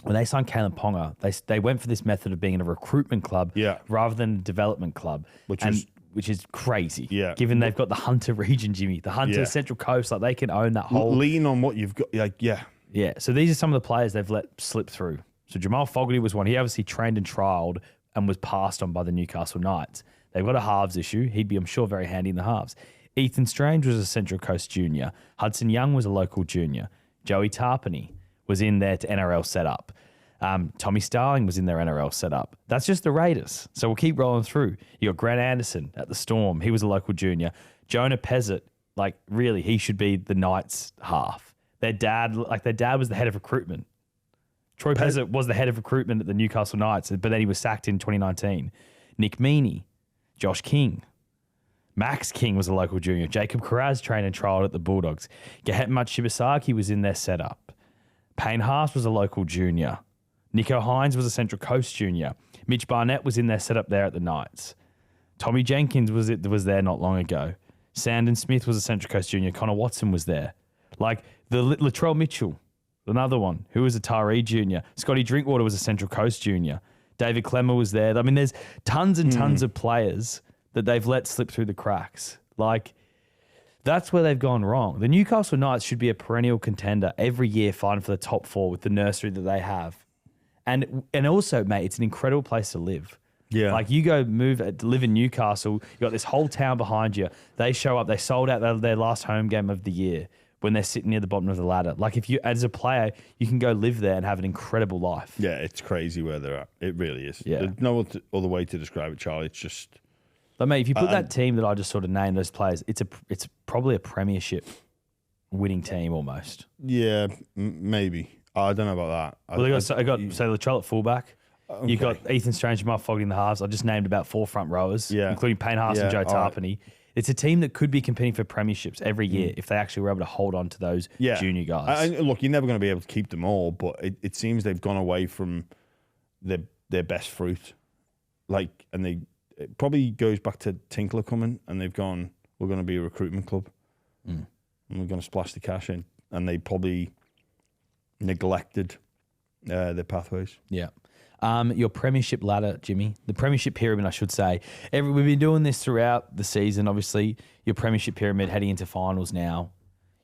Ponga, they went for this method of being in a recruitment club rather than a development club. Which is crazy, given they've got the Hunter region, Jimmy. The Hunter Central Coast, like they can own that whole... Lean on what you've got, Yeah, so these are some of the players they've let slip through. So Jamal Fogarty was one. He obviously trained and trialled and was passed on by the Newcastle Knights. They've got a halves issue. He'd be, I'm sure, very handy in the halves. Ethan Strange was a Central Coast junior. Hudson Young was a local junior. Joey Tarpany was in there to NRL setup. Tommy Starling was in their NRL setup. That's just the Raiders. So we'll keep rolling through. You got Grant Anderson at the Storm. He was a local junior. Jonah Pezzett, like really, he should be the Knights half. Their dad was the head of recruitment. Troy Pezzett was the head of recruitment at the Newcastle Knights, but then he was sacked in 2019. Nick Meaney, Josh King, Max King was a local junior. Jacob Carraz trained and trialled at the Bulldogs. Gehetmat Shibasaki was in their setup. Payne Haas was a local junior. Nicho Hynes was a Central Coast junior. Mitch Barnett was in their setup there at the Knights. Tommy Jenkins was there not long ago. Sandon Smith was a Central Coast junior. Connor Watson was there. Like the Latrell Mitchell, another one, who was a Taree junior. Scotty Drinkwater was a Central Coast junior. David Clemmer was there. I mean, there's tons and tons of players that they've let slip through the cracks. Like, that's where they've gone wrong. The Newcastle Knights should be a perennial contender every year, fighting for the top 4 with the nursery that they have. And also, mate, it's an incredible place to live. Yeah. Like, you go live in Newcastle, you got this whole town behind you. They show up, they sold out their last home game of the year when they're sitting near the bottom of the ladder. Like, if you, as a player, you can go live there and have an incredible life. Yeah, it's crazy where they're at. It really is. Yeah. There's no other way to describe it, Charlie. It's just... But, mate, if you put that team that I just sort of named, those players, it's probably a premiership winning team almost. Yeah, maybe. I don't know about that. Well, I got Latrell at fullback. Okay. You got Ethan Strange, Jamal Fogarty in the halves. I just named about 4 front rowers, including Payne Haas and Joe Tarpany. Right. It's a team that could be competing for premierships every year if they actually were able to hold on to those junior guys. Look, you're never going to be able to keep them all, but it seems they've gone away from their best fruit. Like, and it probably goes back to Tinkler coming, and they've gone, we're going to be a recruitment club, and we're going to splash the cash in, and they probably neglected their pathways. Yeah. Your premiership ladder, Jimmy, the premiership pyramid, I should say. We've been doing this throughout the season. Obviously, your premiership pyramid heading into finals now.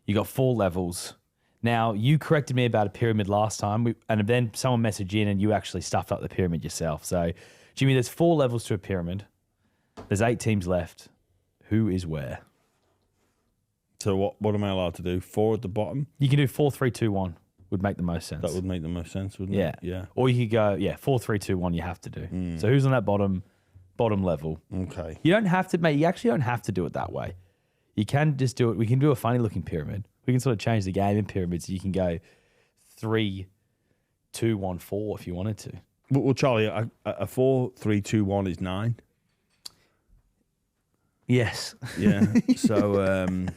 You got 4 levels. Now, you corrected me about a pyramid last time, and then someone messaged in and you actually stuffed up the pyramid yourself. So, Jimmy, there's 4 levels to a pyramid. There's 8 teams left. Who is where? So what am I allowed to do? 4 at the bottom? You can do 4, 3, 2, 1. Would make the most sense. That would make the most sense, wouldn't Yeah. it? Yeah. Or you could go, 4, 3, 2, 1, you have to do. So who's on that bottom level? Okay. You don't have to, mate. You actually don't have to do it that way. You can just do it. We can do a funny looking pyramid. We can sort of change the game in pyramids. You can go 3, 2, 1, 4 if you wanted to. Well, Charlie, a 4, 3, 2, 1 is 9. Yes. Yeah. So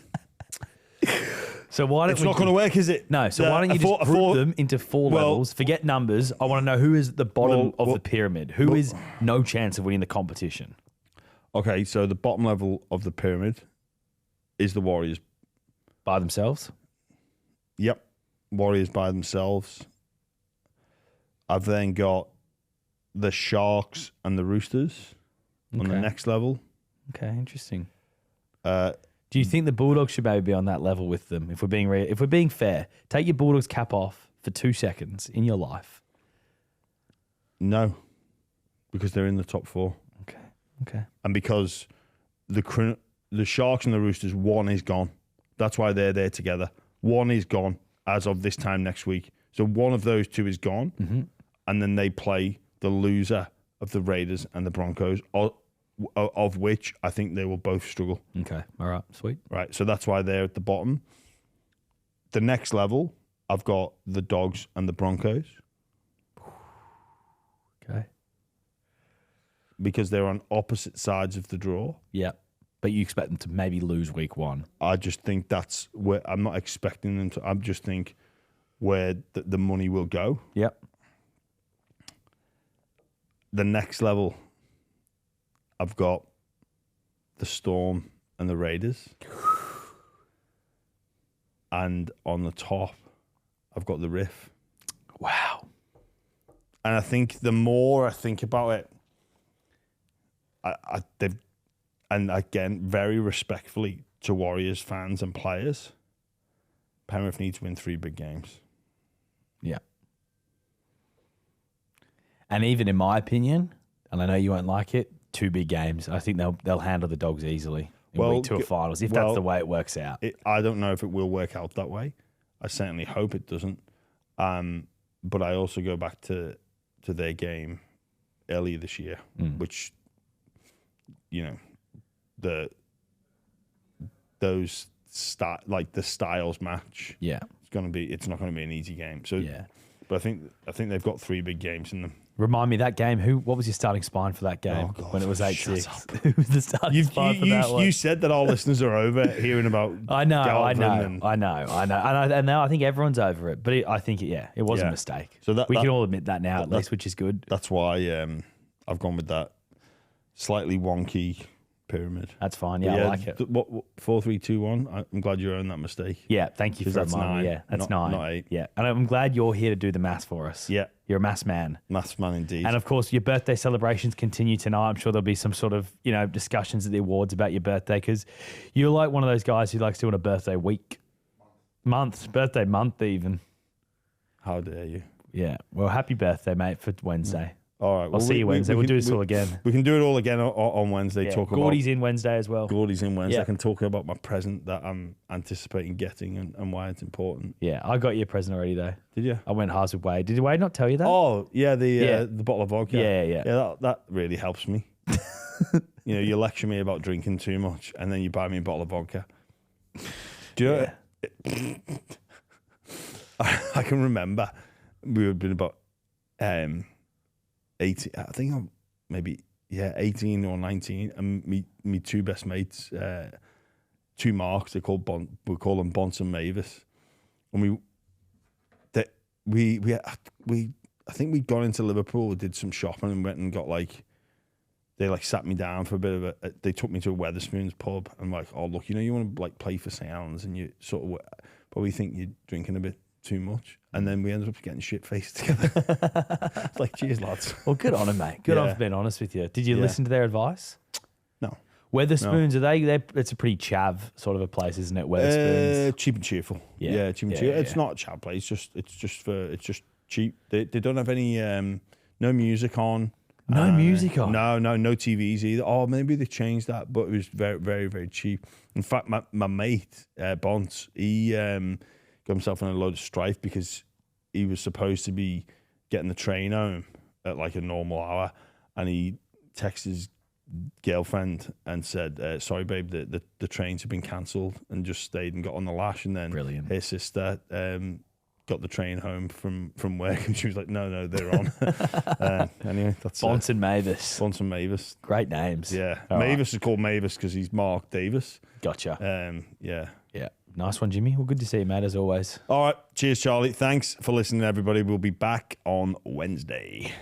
So why don't it's not going to work, is it? No. So why don't you just group them into 4 levels? Forget numbers. I want to know who is at the bottom of the pyramid. Who is no chance of winning the competition? Okay, so the bottom level of the pyramid is the Warriors. By themselves? Yep. Warriors by themselves. I've then got the Sharks and the Roosters on the next level. Okay, interesting. Do you think the Bulldogs should maybe be on that level with them? If we're being fair, take your Bulldogs cap off for 2 seconds in your life. No, because they're in the top 4. Okay. And because the Sharks and the Roosters, one is gone. That's why they're there together. One is gone as of this time next week. So one of those 2 is gone, and then they play the loser of the Raiders and the Broncos, of which I think they will both struggle. Okay. All right. Sweet. Right. So that's why they're at the bottom. The next level, I've got the Dogs and the Broncos. Okay. Because they're on opposite sides of the draw. Yeah. But you expect them to maybe lose week 1. I just think that's where I'm not expecting them to. I just think where the money will go. Yep. The next level, I've got the Storm and the Raiders. And on the top, I've got the Riff. Wow. And I think the more I think about it, and again, very respectfully to Warriors fans and players, Penrith need to win 3 big games. Yeah. And even in my opinion, and I know you won't like it, 2 big games. I think they'll handle the Dogs easily in week 2 of finals, if that's the way it works out. I don't know if it will work out that way. I certainly hope it doesn't. But I also go back to their game earlier this year, which, the styles match. Yeah, it's not gonna be an easy game. So yeah, but I think they've got 3 big games in them. Remind me that game. What was your starting spine for that game when it was 8-6? Who was the starting spine for that one? You said that our listeners are over hearing about. I know. And now I think everyone's over it. But I think it was a mistake. So we can all admit that now, at least, which is good. That's why I've gone with that slightly wonky pyramid. That's fine. Yeah, I like it. What 4, 3, 2, 1? I'm glad you owned that mistake. Yeah, thank you for that's reminding 9. me. Yeah, that's not 9. 8. Yeah, and I'm glad you're here to do the maths for us. Yeah. You're a maths man. Maths man indeed. And of course, your birthday celebrations continue tonight. I'm sure there'll be some sort of, discussions at the awards about your birthday, because you're like one of those guys who likes doing a birthday week. Birthday month even. How dare you? Yeah. Well, happy birthday, mate, for Wednesday. All right. I'll see you Wednesday. We'll do this all again. We can do it all again on Wednesday. Yeah. Talk Gordy's in Wednesday as well. Gordy's in Wednesday. Yeah. I can talk about my present that I'm anticipating getting and why it's important. Yeah, I got you a present already though. Did you? I went halves with Wade. Did Wade not tell you that? Oh yeah, the bottle of vodka. Yeah. Yeah, that really helps me. You lecture me about drinking too much, and then you buy me a bottle of vodka. Do you know? I can remember we had been about 18. I think I'm maybe 18 or 19, and me 2 best mates, 2 marks. We call them Bonds and Mavis, and I think we'd gone into Liverpool, did some shopping, and went and got like they like sat me down for a bit of they took me to a Weatherspoons pub and like, oh look, you want to like play for St. Helens and you sort of probably think you're drinking a bit too much, and then we ended up getting shit faced together. It's like, cheers lads. Well, good on him, mate. Good on for being honest with you. Did you listen to their advice? No. Weatherspoons, are they? It's a pretty chav sort of a place, isn't it? Weatherspoons, cheap and cheerful. Yeah, cheap and cheerful. It's not a chav place. It's just cheap. They don't have any no music on. No music on. No TVs either. Oh, maybe they changed that, but it was very, very, very cheap. In fact, my mate Bonts, he got himself in a load of strife because he was supposed to be getting the train home at like a normal hour, and he texted his girlfriend and said, sorry babe, the trains have been cancelled, and just stayed and got on the lash. And then Brilliant. His sister got the train home from work, and she was like, no, they're on. Anyway, that's Bonts and Mavis. Bonts and Mavis. Great names. Yeah. All Mavis is called Mavis because he's Mark Davis. Gotcha. Yeah. Nice one, Jimmy. Well, good to see you, mate, as always. All right. Cheers, Charlie. Thanks for listening, everybody. We'll be back on Wednesday.